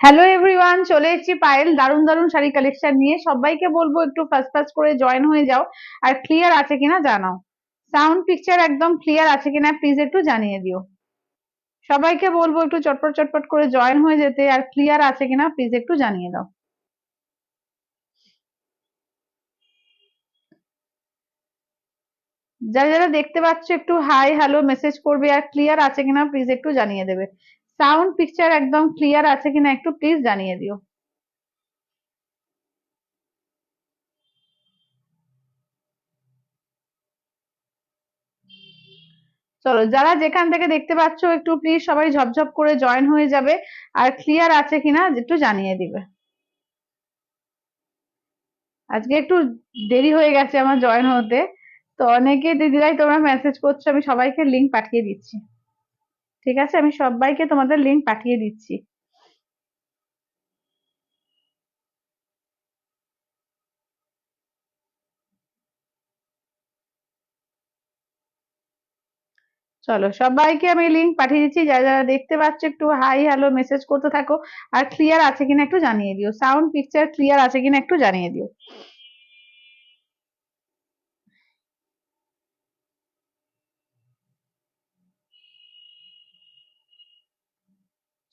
Hello everyone, চলে এসেছি পায়েল দারুন দারুন শাড়ি কালেকশন নিয়ে। সবাইকে বলবো একটু ফার্স্ট ফার্স্ট করে জয়েন হয়ে যাও, আর ক্লিয়ার আছে কিনা জানাও। সাউন্ড পিকচার একদম ক্লিয়ার আছে কিনা প্লিজ একটু জানিয়ে দিও। সবাইকে বলবো একটু চটপট চটপট করে জয়েন হয়ে যেতে, আর ক্লিয়ার আছে কিনা প্লিজ একটু জানিয়ে দাও। যারা যারা দেখতে পাচ্ছ একটু হাই হ্যালো মেসেজ করবে, আর ক্লিয়ার আছে কিনা প্লিজ একটু জানিয়ে দেবে। সাউন্ড পিকচার একদম ক্লিয়ার আছে কিনা একটু প্লিজ জানিয়ে দিও। চলো, যারা যেখান থেকে দেখতে পাচ্ছ একটু প্লিজ সবাই ঝপঝপ করে জয়েন হয়ে যাবে, আর ক্লিয়ার আছে কিনা একটু জানিয়ে দিবে। আজকে একটু দেরি হয়ে গেছে আমার জয়েন হতে, তো অনেকে দিদিরাই তোমরা মেসেজ করছো, আমি সবাইকে লিংক পাঠিয়ে দিচ্ছি। ঠিক আছে, আমি সবাইকে তোমাদের লিংক পাঠিয়ে দিচ্ছি। চলো, সবাইকে আমি লিংক পাঠিয়ে দিচ্ছি। যারা যারা দেখতে পাচ্ছ একটু হাই হ্যালো মেসেজ করতে থাকো, আর ক্লিয়ার আছে কিনা একটু জানিয়ে দিও। সাউন্ড পিকচার ক্লিয়ার আছে কিনা একটু জানিয়ে দিও।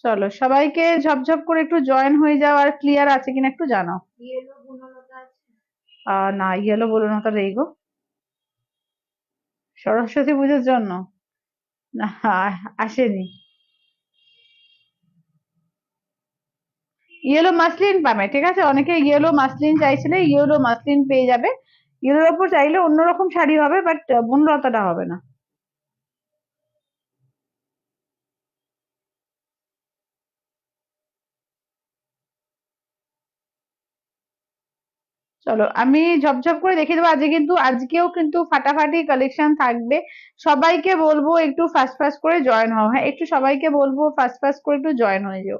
চলো, সবাইকে ঝপঝপ করে একটু জয়েন হয়ে যাও, আর ক্লিয়ার আছে কিনা একটু জানাও। না, ইয়েলো বলুন না, তাহলে এই গো সরস্বতী পুজোর জন্য না, আসেনি। ইয়েলো মাসলিন পাবে, ঠিক আছে। অনেকে ইয়েলো মাসলিন চাইছিলে, ইয়েলো মাসলিন পেয়ে যাবে। ইয়েলোর ওপর চাইলে অন্যরকম শাড়ি হবে, বাট বনলতাটা হবে না। চলো, আমি ঝপঝপ করে দেখিয়ে দেবো। আজকেও কিন্তু ফাটাফাটি কালেকশন থাকবে। সবাইকে বলবো একটু ফাস্ট ফাস্ট করে জয়েন হও। হ্যাঁ, একটু সবাইকে বলবো ফাস্ট ফাস্ট করে একটু জয়েন হয়ে যাও।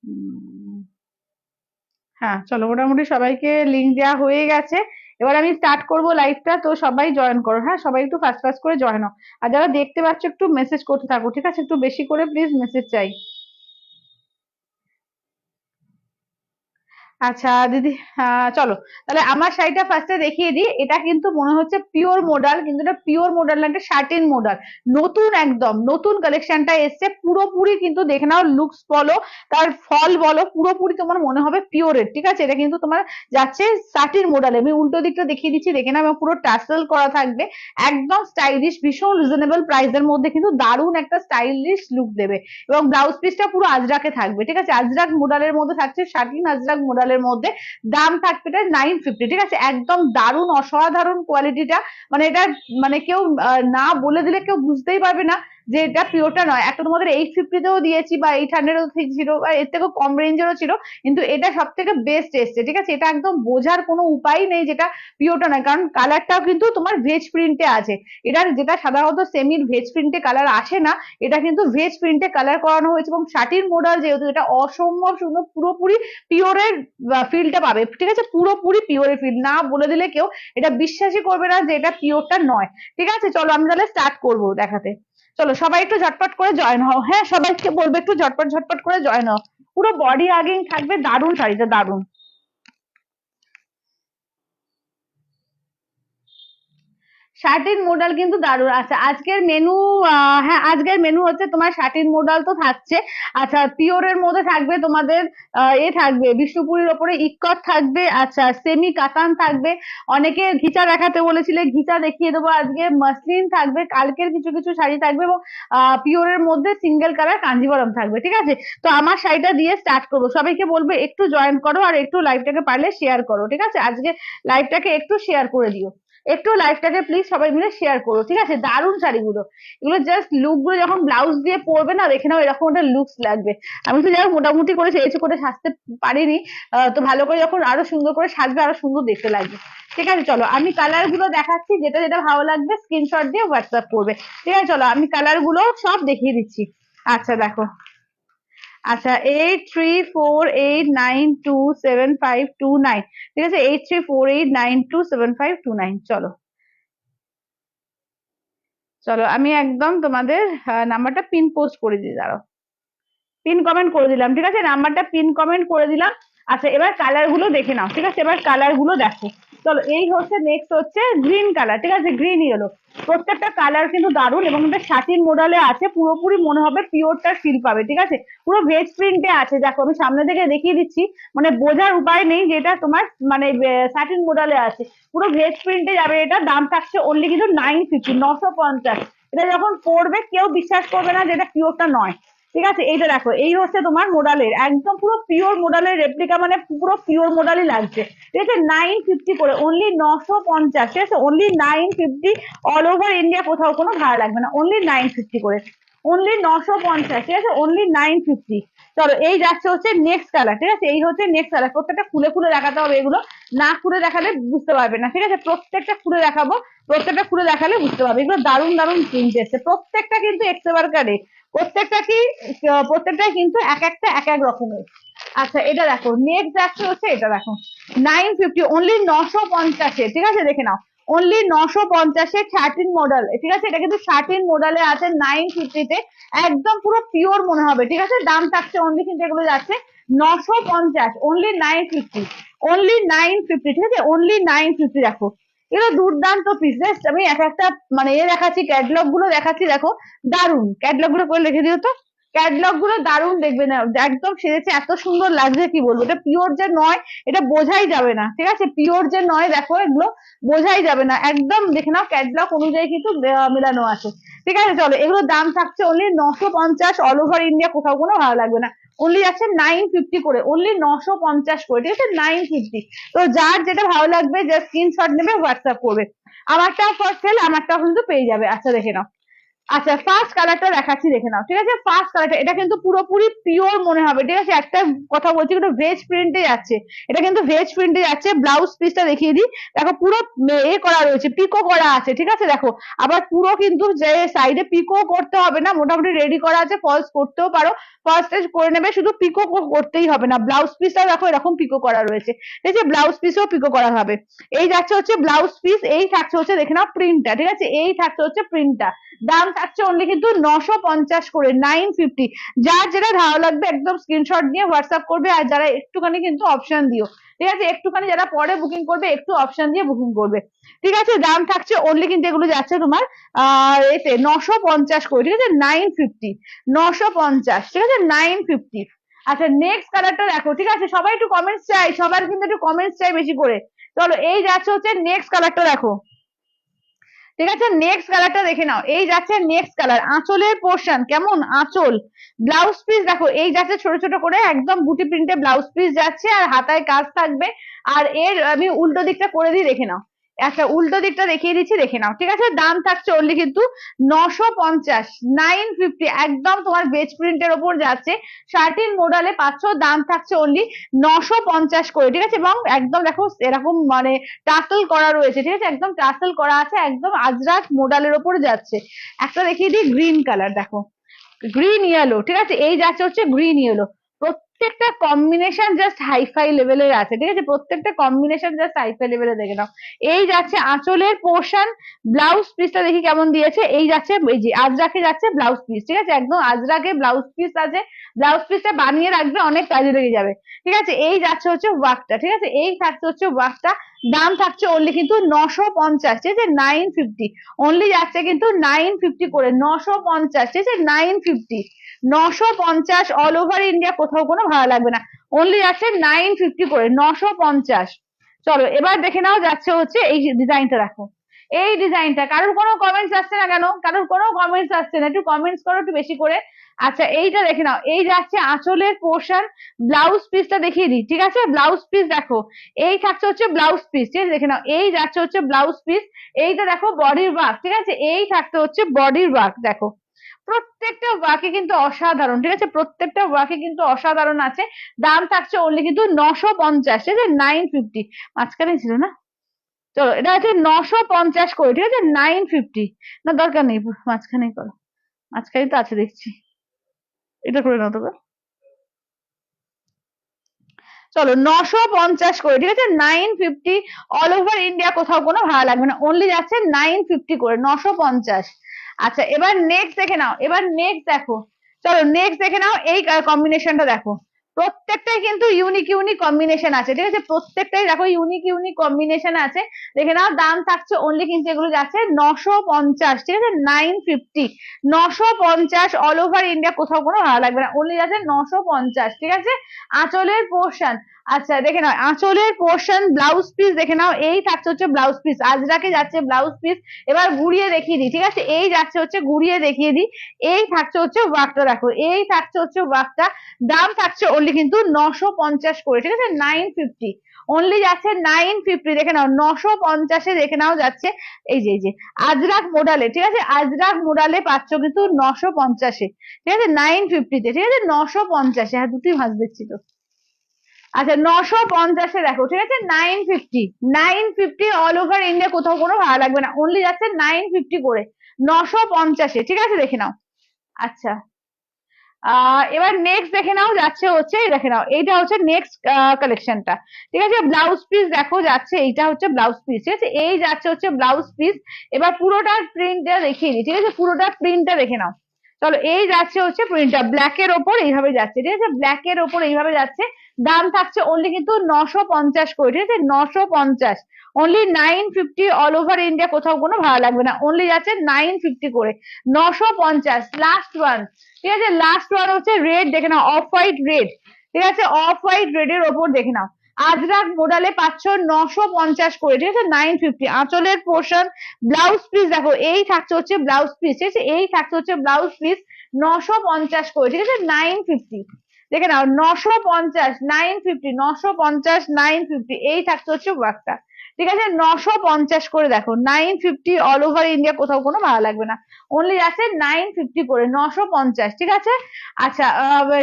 উম, হ্যাঁ, চলো, মোটামুটি সবাইকে লিংক দেওয়া হয়ে গেছে। এবার আমি স্টার্ট করব লাইভটা, তো সবাই জয়েন করো। হ্যাঁ, সবাই একটু ফাস্ট ফাস্ট করে জয়েন হও। আর যারা দেখতে পাচ্ছ একটু মেসেজ করতে থাকো, ঠিক আছে। একটু বেশি করে প্লিজ মেসেজ চাই। আচ্ছা দিদি, চলো, তাহলে আমার শাড়িটা ফার্স্টে দেখিয়ে দিই। এটা কিন্তু মনে হচ্ছে পিওর মডাল, কিন্তু এটা পিওর মডাল না, এটা শার্টিন মডাল। নতুন, একদম নতুন কালেকশনটা এসছে পুরোপুরি। কিন্তু দেখে নাও, লুকস বলো, তার ফল বলো, পুরোপুরি তোমার মনে হবে পিওরের। ঠিক আছে, এটা কিন্তু তোমার যাচ্ছে শার্টিন মডালে। আমি উল্টো দিকটা দেখিয়ে দিচ্ছি, দেখে নাও। এবং পুরো টাসেল করা থাকবে, একদম স্টাইলিশ, ভীষণ রিজনেবল প্রাইসের মধ্যে কিন্তু দারুণ একটা স্টাইলিশ লুক দেবে। এবং ব্লাউজ পিসটা পুরো আজরাকে থাকবে, ঠিক আছে। আজরাক মডেলের মধ্যে থাকছে, শার্টিন আজরাক মডেলের মধ্যে। দাম থাকবে এটা 950, ঠিক আছে। একদম দারুণ অসাধারণ কোয়ালিটিটা। মানে এটা, মানে কেউ না বলে দিলে কেউ বুঝতেই পারবে না যে এটা পিওরটা নয়। একটা তোমাদের 850-তেও দিয়েছি, বা 800-ও ছিল, বা এর থেকেও কম রেঞ্জেরও ছিল, কিন্তু এটা সব থেকে বেস্ট এসছে, ঠিক আছে। এটা একদম বোঝার কোনো উপায় নেই যেটা পিওরটা নয়, কারণ কালারটাও কিন্তু তোমার ভেজ প্রিন্টে আছে। এটার যেটা সাধারণত সেমির ভেজ প্রিন্টে কালার আসে না, এটা কিন্তু ভেজ প্রিন্টে কালার করানো হয়েছে। এবং শাটির মডেল যেহেতু, এটা অসম্ভব সুন্দর, পুরোপুরি পিওরের ফিলটা পাবে, ঠিক আছে। পুরোপুরি পিওরের ফিল, না বলে দিলে কেউ এটা বিশ্বাসই করবে না যে এটা পিওরটা নয়। ঠিক আছে, চলো আমি তাহলে স্টার্ট করবো দেখাতে। চলো, সবাই একটু ঝটপট করে জয়েন হও। হ্যাঁ, সবাইকে বলবো একটু ঝটপট ঝটপট করে জয়েন হও। পুরো বডি আগিং থাকবে, দারুণ শাড়িটা, দারুণ। শার্টিন মোডাল কিন্তু দারুণ। আচ্ছা, আজকের মেনু, হ্যাঁ, আজকের মেনু হচ্ছে তোমার শার্টিন মোডাল তো থাকছে। আচ্ছা, পিওরের মধ্যে থাকবে তোমাদের এ থাকবে বিষ্ণুপুরীর ওপরে ইক্কট থাকবে। আচ্ছা, সেমি কাতান থাকবে। অনেকে ঘিচা দেখাতে বলেছিলে, ঘিচা দেখিয়ে দেবো আজকে। মাসলিন থাকবে, কালকের কিছু কিছু শাড়ি থাকবে। এবং পিওরের মধ্যে সিঙ্গেল কালার কাঞ্জিবরম থাকবে, ঠিক আছে। তো আমার শাড়িটা দিয়ে স্টার্ট করবো। সবাইকে বলবো একটু জয়েন করো, আর একটু লাইভটাকে পারলে শেয়ার করো, ঠিক আছে। আজকে লাইভটাকে একটু শেয়ার করে দিও। একটু লাইভটাকে প্লিজ সবাই মিলে শেয়ার করো, ঠিক আছে। দারুণ শাড়িগুলো, এগুলো জাস্ট লুক গুলো যখন ব্লাউজ দিয়ে পরবে না, দেখে নাও এরকম একটা লুকস লাগবে। আমি তো যাই মোটামুটি করে চেয়েছি করে সাজতে পারিনি, তো ভালো করে যখন আরো সুন্দর করে সাজবে, আরো সুন্দর দেখতে লাগবে। ঠিক আছে, চলো আমি কালার গুলো দেখাচ্ছি, যেটা যেটা ভালো লাগবে স্ক্রিনশট দিয়ে হোয়াটসঅ্যাপ করবে। ঠিক আছে, চলো আমি কালার গুলো সব দেখিয়ে দিচ্ছি। আচ্ছা দেখো, আচ্ছা 8348927529, ঠিক আছে 8348927529। চলো চলো আমি একদম তোমাদের নাম্বারটা পিন পোস্ট করে দিই, দাঁড়াও, পিন কমেন্ট করে দিলাম, ঠিক আছে নাম্বারটা পিন কমেন্ট করে দিলাম। আচ্ছা এবার কালার গুলো দেখে নাও, ঠিক আছে এবার কালার গুলো দেখো। চলো এই হচ্ছে নেক্সট হচ্ছে গ্রিন কালার, ঠিক আছে গ্রিন ইয়েলো। প্রত্যেকটা কালার কিন্তু দারুণ এবং এটা শাটিন মডেলে আছে, পুরোপুরি মনে হবে পিওরটা ফিল পাবে, ঠিক আছে পুরো ভেজ প্রিন্টে আছে। দেখো আমি সামনে থেকে দেখিয়ে দিচ্ছি, মানে বোঝার উপায় নেই যেটা তোমার মানে শাটিন মডেলে আছে, পুরো ভেজ প্রিন্টে যাবে। এটা দাম থাকছে অনলি কিন্তু 950, 950। এটা যখন পড়বে কেউ বিশ্বাস করবে না যে এটা পিওরটা নয়, ঠিক আছে। এইটা দেখো এই হচ্ছে তোমার মোডালের একদম পুরো পিওর মোডালের রেপ্লিকা, মানে পুরো পিওর মোডালই লাগছে, ঠিক আছে 950 করে, অনলি 950, ঠিক আছে অনলি 950। অল ওভার ইন্ডিয়া কোথাও কোনো ভাড়া লাগবে না, অনলি 950 করে, অনলি 950, ঠিক আছে অনলি 950। চলো এই যাচ্ছে হচ্ছে নেক্সট কালার, ঠিক আছে এই হচ্ছে নেক্সট কালার। প্রত্যেকটা খুলে খুলে দেখাতে হবে, এগুলো না খুলে দেখালে বুঝতে পারবে না, ঠিক আছে প্রত্যেকটা খুলে দেখাবো, প্রত্যেকটা খুলে দেখালে বুঝতে পারবে। এগুলো দারুণ দারুণ প্রিন্ট এসছে, প্রত্যেকটা কিন্তু এক্সেবার কার্ডে, প্রত্যেকটা কি প্রত্যেকটাই কিন্তু এক একটা এক এক রকমের। আচ্ছা এটা দেখো নেক্সট যাচ্ছে হচ্ছে, এটা দেখো 950, অনলি 950, ঠিক আছে দেখে নাও অনলি 950 শার্টিন মডেল, ঠিক আছে এটা কিন্তু শার্টিন মডেলে আছে 950 একদম পুরো পিওর মনে হবে, ঠিক আছে দাম থাকছে অনলি কিন্তু এগুলো যাচ্ছে 950, অনলি 950, অনলি 950, ঠিক আছে অনলি 950। দেখো এগুলো দুর্দান্ত পিস, জাস্ট আমি এক একটা মানে দেখাচ্ছি, ক্যাটলগ গুলো দেখাচ্ছি, দেখো দারুন ক্যাটলগ গুলো করে লিখে দিও তো, ক্যাটলগ গুলো দারুন দেখবে না, একদম সেজেছে এত সুন্দর লাগছে কি বলবো, এটা পিওর যে নয় এটা বোঝাই যাবে না, ঠিক আছে পিওর যে নয় দেখো এগুলো বোঝাই যাবে না, একদম দেখে নাও ক্যাটলগ অনুযায়ী কিন্তু মেলানো আছে, ঠিক আছে। চলো এগুলোর দাম থাকছে অনলি 950, অল ওভার ইন্ডিয়া কোথাও কোনো ভালো লাগবে না, অনলি আছে 950 করে, অনলি 950 করে, ঠিক আছে 950। তো যার যেটা ভালো লাগবে যে স্ক্রিনশট নেবে হোয়াটসঅ্যাপ করবে, আমারটা ফার্স্ট সেল, আমারটাও কিন্তু পেয়ে যাবে। আচ্ছা দেখে নাও, আচ্ছা ফার্স্ট কালারটা দেখাচ্ছি দেখে নাও, ঠিক আছে ফার্স্ট কালারটা এটা কিন্তু পুরোপুরি পিওর মনে হবে, ঠিক আছে একটা কথা বলছি কিন্তু ভেজ প্রিন্টে যাচ্ছে, এটা কিন্তু ভেজ প্রিন্টে যাচ্ছে। ব্লাউজ পিসটা দেখিয়ে দিই, দেখো পুরো এ করা রয়েছে, পিকো করা আছে, ঠিক আছে দেখো আবার পুরো কিন্তু যে সাইডে পিকো করতে হবে না, মোটামুটি রেডি করা আছে, ফলস করতেও পারো, ফার্স্ট স্টেজ করে নেবে, শুধু পিকো করতেই হবে না। ব্লাউজ পিসটা দেখো এরকম পিকো করা রয়েছে, ঠিক আছে ব্লাউজ পিসও পিকো করা হবে। এই যাচ্ছে হচ্ছে ব্লাউজ পিস, এই থাকছে হচ্ছে দেখে নাও প্রিন্টটা, ঠিক আছে এই থাকছে হচ্ছে প্রিন্টটা, দাম থাকছে অনলি কিন্তু 950 করে, 950। যার যেটা ভালো লাগবে একদম স্ক্রিনশট নিয়ে হোয়াটসঅ্যাপ করবে, আর যারা একটুখানি কিন্তু অপশন দিও, ঠিক আছে একটুখানি যারা পরে বুকিং করবে একটু অপশন দিয়ে বুকিং করবে, ঠিক আছে দাম থাকছে অনলি কিন্তু এগুলো যাচ্ছে তোমার এতে 950 করে, ঠিক আছে 950, 950, ঠিক আছে 950। আচ্ছা নেক্সট কালারটা দেখো, ঠিক আছে সবাই একটু কমেন্টস চাই, সবার কিন্তু একটু কমেন্টস চাই বেশি করে। চলো এই যাচ্ছে হচ্ছে নেক্সট কালারটা দেখো, ঠিক আছে নেক্সট কালারটা দেখে নাও, এই যাচ্ছে নেক্সট কালার, আঁচলের পোর্শন কেমন, আঁচল ব্লাউজ পিস দেখো এই যাচ্ছে ছোট ছোট করে একদম বুটি প্রিন্টে ব্লাউজ পিস যাচ্ছে, আর হাতায় কাজ থাকবে। আর এর আমি উল্টো দিকটা করে দিই দেখে নাও, একটা উল্টো দিকটা দেখিয়ে দিচ্ছি দেখে নাও, ঠিক আছে দাম থাকছে অনলি কিন্তু 950, 950 একদম তোমার বেজ প্রিন্টের ওপর যাচ্ছে, শার্টিন মডেলে পাচ্ছ, দাম থাকছে অনলি 950 করে, ঠিক আছে এবং একদম দেখো এরকম মানে টাসেল করা রয়েছে, ঠিক আছে একদম টাসেল করা আছে, একদম আজরাক মডেলের ওপরে যাচ্ছে। একটা দেখিয়ে দিই গ্রিন কালার, দেখো গ্রিন ইয়েলো, ঠিক আছে এই যাচ্ছে হচ্ছে গ্রিন ইয়েলো, প্রত্যেকটা কম্বিনেশন জাস্ট হাইফাই লেভেলের আছে, ঠিক আছে প্রত্যেকটা কম্বিনেশন জাস্ট হাইফাই লেভেলের দেখে নাও। এই যাচ্ছে আঁচলের পোর্শন, ব্লাউজ পিসটা দেখি কেমন দিয়েছে, এই যাচ্ছে এই যে আজরাকে যাচ্ছে ব্লাউজ পিস, ঠিক আছে একদম আজরাকে ব্লাউজ পিস আছে, ব্লাউজ পিসটা বানিয়ে রাখবে অনেক কাজে লেগে যাবে, ঠিক আছে এই যাচ্ছে হচ্ছে ওয়ার্কটা, ঠিক আছে এই থাকছে হচ্ছে ওয়ার্কটা, দাম থাকছে অনলি কিন্তু 950, ঠিক আছে 950, অনলি যাচ্ছে কিন্তু 950 করে, 950, ঠিক আছে 950, 950 অল ওভার ইন্ডিয়া কোথাও কোনো ভাড়া লাগবে না, অনলি যাচ্ছে 950 করে, 950। চলো এবার দেখে নাও যাচ্ছে হচ্ছে এই ডিজাইনটা দেখো, এই ডিজাইনটা কারোর কোনো কমেন্টস আসছে না কেন, কারোর কোনো কমেন্টস আসছে না, একটু কমেন্টস করো একটু বেশি করে। আচ্ছা এইটা দেখে নাও, এই যাচ্ছে আঁচলের পোর্শন, ব্লাউজ পিসটা দেখিয়ে দিই, ঠিক আছে ব্লাউজ পিস দেখো এই থাকছে হচ্ছে ব্লাউজ পিস, ঠিক আছে দেখে নাও এই যাচ্ছে হচ্ছে ব্লাউজ পিস, এইটা দেখো বডির ওয়ার্ক, ঠিক আছে এই থাকতে হচ্ছে বডির ওয়ার্ক, দেখো প্রত্যেকটা ওয়ার্কে কিন্তু অসাধারণ, ঠিক আছে প্রত্যেকটা ওয়ার্কে কিন্তু অসাধারণ আছে, দাম থাকছে অনলি কিন্তু 950, ঠিক আছে 950, মাঝখানে ছিল না, চলো এটা হচ্ছে 950 করে, ঠিক আছে 950, না দরকার নেই মাঝখানেই করো, মাঝখানে তো আছে দেখছি, এটা করে নাও তো গো। চলো 950 করে, ঠিক আছে 950, অল ওভার ইন্ডিয়া কোথাও কোনো ভাড়া লাগবে না, অনলি যাচ্ছে 950 করে, 950। আচ্ছা এবার নেক্সট দেখে নাও, এবার নেক্সট দেখো, চলো নেক্সট দেখে নাও, এই কম্বিনেশনটা দেখো, প্রত্যেকটাই কিন্তু ইউনিক ইউনিক কম্বিনেশন আছে, ঠিক আছে প্রত্যেকটাই দেখো ইউনিক ইউনিক কম্বিনেশন আছে, দেখে নাও দাম থাকছে অনলি কিন্তু এগুলো যাচ্ছে 950, ঠিক আছে 950, 950, অল ওভার ইন্ডিয়া কোথাও কোনো ভাড়া লাগবে না, অনলি যাচ্ছে 950, ঠিক আছে। আঁচলের পোর্শন, আচ্ছা দেখে নাও আঁচলের পোর্শন, ব্লাউজ পিস দেখে নাও, এই থাকছে হচ্ছে ব্লাউজ পিস, আজরাকে যাচ্ছে ব্লাউজ পিস, এবার ঘুরিয়ে দেখিয়ে দিই, ঠিক আছে এই যাচ্ছে হচ্ছে ঘুরিয়ে দেখিয়ে দিই, এই থাকছে হচ্ছে ওয়ার্কটা দেখো, এই থাকছে হচ্ছে ওয়ার্কটা, দাম থাকছে অনলি কিন্তু 950 করে, ঠিক আছে 950, অনলি যাচ্ছে 950, দেখে নাও 950-এ দেখে নাও যাচ্ছে, এই যে আজরাক মোডালে, ঠিক আছে আজরাক মোডালে পাচ্ছ কিন্তু 950-এ, ঠিক আছে 950-তে, ঠিক আছে 950-এ, হ্যাঁ দুটোই ভাঁজ দিচ্ছি তো। আচ্ছা 950-এ দেখো, ঠিক আছে 950, 950, অল ওভার ইন্ডিয়া কোথাও কোনো ভাড়া লাগবে না, অনলি যাচ্ছে 950 করে, 950-এ, ঠিক আছে দেখে নাও। আচ্ছা এবার নেক্সট দেখে নাও যাচ্ছে হচ্ছে, দেখে নাও এইটা হচ্ছে নেক্সট কালেকশনটা, ঠিক আছে ব্লাউজ পিস দেখো যাচ্ছে, এইটা হচ্ছে ব্লাউজ পিস, ঠিক আছে এই যাচ্ছে হচ্ছে ব্লাউজ পিস, এবার পুরোটার প্রিন্টটা দেখিয়ে দিই, ঠিক আছে পুরোটা প্রিন্টটা দেখে নাও, চলো এই যাচ্ছে হচ্ছে প্রিন্টটা ব্ল্যাক এর ওপর এইভাবে যাচ্ছে, ঠিক আছে ব্ল্যাক এর ওপর এইভাবে যাচ্ছে, দাম থাকছে অনলি কিন্তু 950 করে, ঠিক আছে 950, অনলি 950, অল ওভার ইন্ডিয়া কোথাও কোনো ভাড়া লাগবে না, অনলি যাচ্ছে 950 করে, 950। লাস্ট ওয়ান, ঠিক আছে লাস্ট ওয়ান হচ্ছে রেড, দেখে নাও অফ হোয়াইট রেড, ঠিক আছে অফ হোয়াইট রেড এর ওপর দেখে নাও, আজরাক মোডালে পাচ্ছ 950 করে, ঠিক আছে 950, আঁচলের পোর্শন, ব্লাউজ পিস দেখো এই থাকছে হচ্ছে ব্লাউজ পিস, ঠিক আছে এই থাকছে হচ্ছে ব্লাউজ পিস, 950 করে, ঠিক আছে 950, দেখে নাও 950, 950, 950, 950, এই থাকছে হচ্ছে ওয়ার্কটা, ঠিক আছে 950 করে, দেখো 950, অল ওভার ইন্ডিয়া কোথাও কোনো ভাড়া লাগবে না, অনলি আছে 950 করে, 950, ঠিক আছে। আচ্ছা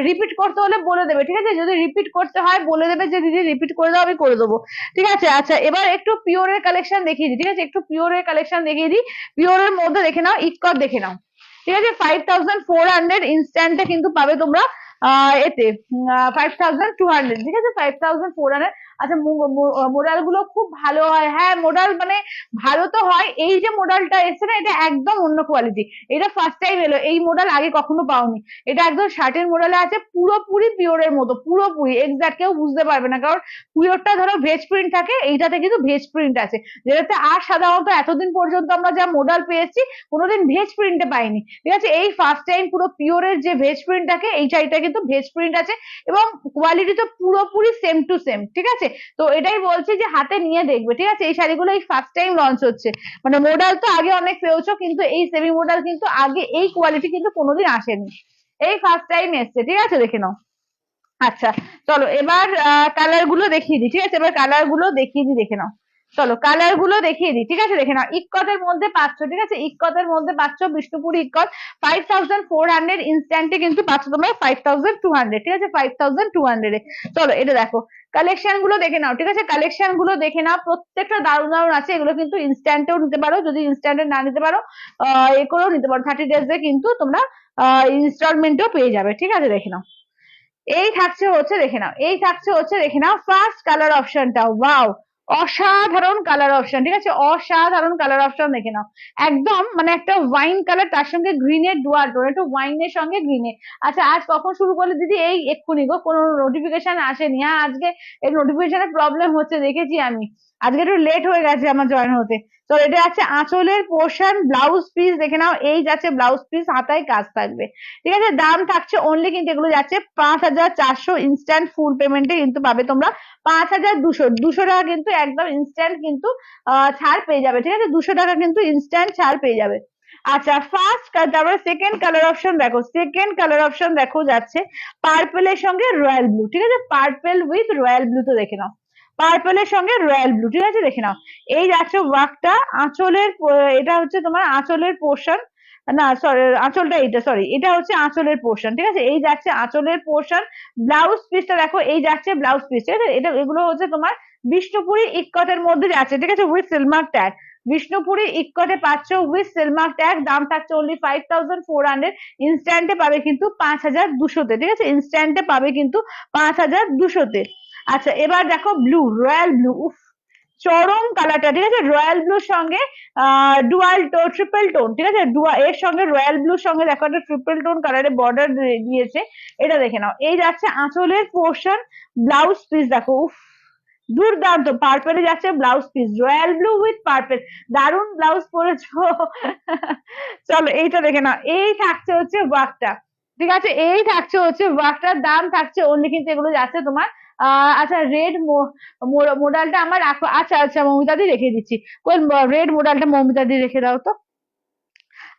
রিপিট করতে হলে বলে দেবে, ঠিক আছে যদি রিপিট করতে হয় বলে দেবে যে দিদি রিপিট করে দাও, আমি করে দেবো, ঠিক আছে। আচ্ছা এবার একটু পিওরের কালেকশন দেখিয়ে দিই, ঠিক আছে একটু পিওরের কালেকশন দেখিয়ে দিই, পিওরের মধ্যে দেখে নাও ইকট দেখে নাও, ঠিক আছে 5400 ইনস্ট্যান্টে কিন্তু পাবে তোমরা এতে 5200, ঠিক আছে 5400। আচ্ছা মোডাল গুলো খুব ভালো হয়, হ্যাঁ মোডাল মানে ভালো তো হয়, এই যে মোডালটা এসছে না এটা একদম অন্য কোয়ালিটি, এটা ফার্স্ট টাইম এলো, এই মোডাল আগে কখনো পাওনি, এটা একদম শার্টের মোডালে আছে, পুরোপুরি পিওরের মতো, পুরোপুরি এক্সাক্ট কেউ বুঝতে পারবে না, কারণ পিওরটা ধরো ভেজ প্রিন্ট থাকে, এইটাতে কিন্তু ভেজ প্রিন্ট আছে, যেটাতে আর সাধারণত এতদিন পর্যন্ত আমরা যা মোডাল পেয়েছি কোনোদিন ভেজ প্রিন্টে পাইনি, ঠিক আছে এই ফার্স্ট টাইম পুরো পিওরের যে ভেজ প্রিন্ট থাকে এই শাড়িটা কিন্তু ভেজ প্রিন্ট আছে, এবং কোয়ালিটি তো পুরোপুরি সেম টু সেম, ঠিক আছে তো এটাই বলছি যে হাতে নিয়ে দেখবে, ঠিক আছে এই শাড়িগুলো এই ফার্স্ট টাইম লঞ্চ হচ্ছে, মানে মোডাল তো আগে অনেক পেয়েছো কিন্তু এই সেমি মোডাল কিন্তু আগে এই কোয়ালিটি কিন্তু কোনোদিন আসেনি, এই ফার্স্ট টাইম এসছে, ঠিক আছে দেখে নাও। আচ্ছা চলো এবার কালার গুলো দেখিয়ে দিই, ঠিক আছে এবার কালার গুলো দেখিয়ে দিই, দেখে নাও, চলো কালার গুলো দেখিয়ে দিই, ঠিক আছে দেখে নাও, ইক্কতের মধ্যে পাচ্ছ, ঠিক আছে ইক্কতের মধ্যে পাচ্ছ, বিষ্ণুপুরি ইক্কত 5400, ইনস্ট্যান্টে কিন্তু পাচ্ছ তোমরা 5200, ঠিক আছে 5200-এ। চলো এটা দেখো কালেকশন গুলো দেখে নাও, ঠিক আছে কালেকশন গুলো দেখে নাও, প্রত্যেকটা দারুণ দারুণ আছে, এগুলো কিন্তু ইনস্ট্যান্টেও নিতে পারো, যদি ইনস্ট্যান্টে না নিতে পারো এ করেও নিতে পারো, 30 ডেজে কিন্তু তোমরা ইনস্টলমেন্টেও পেয়ে যাবে, ঠিক আছে দেখে নাও। এই থাকছে হচ্ছে দেখে নাও, এই থাকছে হচ্ছে দেখে নাও ফার্স্ট কালার অপশনটা, ওয়াও অসাধারণ কালার অপশন, ঠিক আছে অসাধারণ কালার অপশন দেখে নাও, একদম মানে একটা ওয়াইন কালার, তার সঙ্গে গ্রিনের ডুয়াল টোন, একটু ওয়াইনের সঙ্গে গ্রিনে। আচ্ছা আজ কখন শুরু করলে দিদি? এই এক্ষুনি গো, কোনো নোটিফিকেশন আসেনি, হ্যাঁ আজকে এই নোটিফিকেশনের প্রবলেম হচ্ছে দেখেছি আমি, আজকে একটু লেট হয়ে গেছে আমার জয়েন হতে। তো এটা আছে আঁচলের পোর্শন, ব্লাউজ পিস দেখে নাও, এই যাচ্ছে ব্লাউজ পিস, হাতায় কাজ থাকবে, ঠিক আছে দাম থাকছে অনলি কিন্তু এগুলো যাচ্ছে 5400, ইনস্ট্যান্ট ফুল পেমেন্টে কিন্তু পাবে তোমরা 5200, 200 টাকা কিন্তু একদম ইনস্ট্যান্ট কিন্তু ছাড় পেয়ে যাবে, ঠিক আছে 200 টাকা কিন্তু ইনস্ট্যান্ট ছাড় পেয়ে যাবে। আচ্ছা ফার্স্ট তারপরে সেকেন্ড কালার অপশন দেখো, সেকেন্ড কালার অপশন দেখো যাচ্ছে পার্পেলের সঙ্গে রয়্যাল ব্লু, ঠিক আছে পার্পেল উইথ রয়্যাল ব্লু, তো দেখে নাও পার্পেলের সঙ্গে রয়্যাল ব্লু, ঠিক আছে দেখে নাও। এই যাচ্ছে ওয়ার্কটা, আঁচলের এটা হচ্ছে তোমার আঁচলের পোর্শন, না সরি আঁচলটা এইটা, সরি এটা হচ্ছে আঁচলের পোর্শন, ঠিক আছে এই যাচ্ছে আঁচলের পোর্শন, ব্লাউজ পিসটা দেখো এই যাচ্ছে ব্লাউজ পিস, ঠিক আছে এটা এগুলো হচ্ছে তোমার বিষ্ণুপুরি ইক্কতের মধ্যে যাচ্ছে, ঠিক আছে উইথ সিলমার্ক ট্যাগ, বিষ্ণুপুরি ইক্কতে পাচ্ছ উইথ সিলমার্ক ট্যাগ, দাম থাকছে অনলি 5400, ইনস্ট্যান্টে পাবে কিন্তু 5200-তে, ঠিক আছে ইনস্ট্যান্টে পাবে কিন্তু 5200-তে। আচ্ছা এবার দেখো ব্লু, রয়্যাল ব্লু, উফ চরম কালারটা, ঠিক আছে, রয়্যাল ব্লুর সঙ্গে ডুয়াল টোন, ট্রিপল টোন, ঠিক আছে, এর সঙ্গে রয়্যাল ব্লুর সঙ্গে দেখো একটা ট্রিপল টোন কালারে বর্ডার দিয়েছে। এটা দেখে নাও, এই যাচ্ছে আঁচলের পোর্শন, ব্লাউজ পিস দেখো, উফ দুর্দান্ত, পার্পেলে যাচ্ছে blouse piece, royal blue with purple, দারুন ব্লাউজ পরেছো। চলো এইটা দেখে নাও, এই থাকছে হচ্ছে ওয়ার্কটা, ঠিক আছে, এই থাকছে হচ্ছে ওয়ার্কটার দাম থাকছে অনলি কিন্তু এগুলো যাচ্ছে তোমার আচ্ছা রেড মোডালটা আমার রাখো, আচ্ছা আচ্ছা মৌমিতা দি রেখে দিচ্ছি, কোন রেড মোডালটা মৌমিতা দি রেখে দাও তো।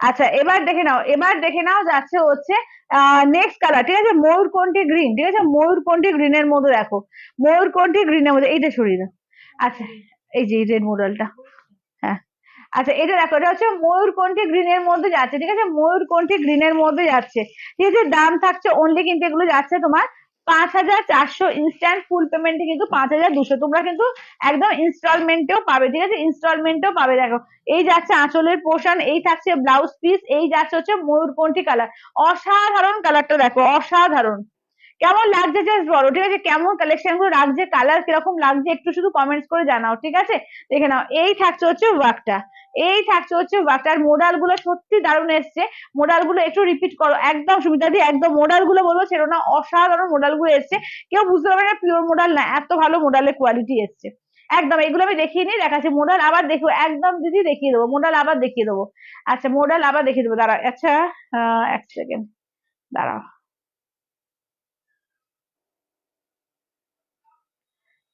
আচ্ছা এবার দেখে নাও, এবার দেখে নাও যাচ্ছে হচ্ছে নেক্সট কালার, ঠিক আছে, ময়ূরকণ্ঠী গ্রিন, ঠিক আছে, ময়ূরকণ্ঠী গ্রিনের মধ্যে দেখো, ময়ূরকণ্ঠী গ্রিনের মধ্যে, এইটা সরিয়ে দাও। আচ্ছা এই যে রেড মডেলটা, হ্যাঁ আচ্ছা এটা দেখো, এটা হচ্ছে ময়ূরকণ্ঠী গ্রিনের মধ্যে যাচ্ছে, ঠিক আছে, ময়ূরকণ্ঠী গ্রিনের মধ্যে যাচ্ছে, ঠিক আছে, দাম থাকছে অনলি কিন্তু এগুলো যাচ্ছে তোমার 5,400, ইনস্ট্যান্ট ফুল পেমেন্টে কিন্তু 5,200, তোমরা কিন্তু একদম ইনস্টলমেন্টেও পাবে, ঠিক আছে, ইনস্টলমেন্টেও পাবে। দেখো এই যাচ্ছে আঁচলের পোর্শন, এই থাকছে ব্লাউজ পিস, এই যাচ্ছে হচ্ছে ময়ূরকণ্ঠী কালার, অসাধারণ কালারটা দেখো, অসাধারণ, কেমন লাগছে জাস্ট বলো, ঠিক আছে, কেমন কালেকশন গুলো লাগছে, কালার কিরকম লাগছে একটু শুধু কমেন্টস করে জানাও, ঠিক আছে, দেখে নাও, এই থাকছে হচ্ছে ওয়ার্কটা, এই থাকছে হচ্ছে ওয়ার্কটার মোডাল গুলো সত্যি দারুণ এসছে, মোডাল গুলো একটু রিপিট করো, একদম সুবিধা দিয়ে একদম মোডাল গুলো বলবো ছেড়ো না, অসাধারণ মোডাল গুলো এসছে, কেউ বুঝতে পারবে না পিওর মোডাল না, এত ভালো মোডালের কোয়ালিটি এসছে, একদম এগুলো আমি দেখিয়ে নিই, দেখাচ্ছি মোডাল আবার দেখো, একদম দিদি দেখিয়ে দেবো, মোডাল আবার দেখিয়ে দেবো, আচ্ছা মোডাল আবার দেখিয়ে দেবো, দাঁড়াও, আচ্ছা এক সেকেন্ড দাঁড়াও,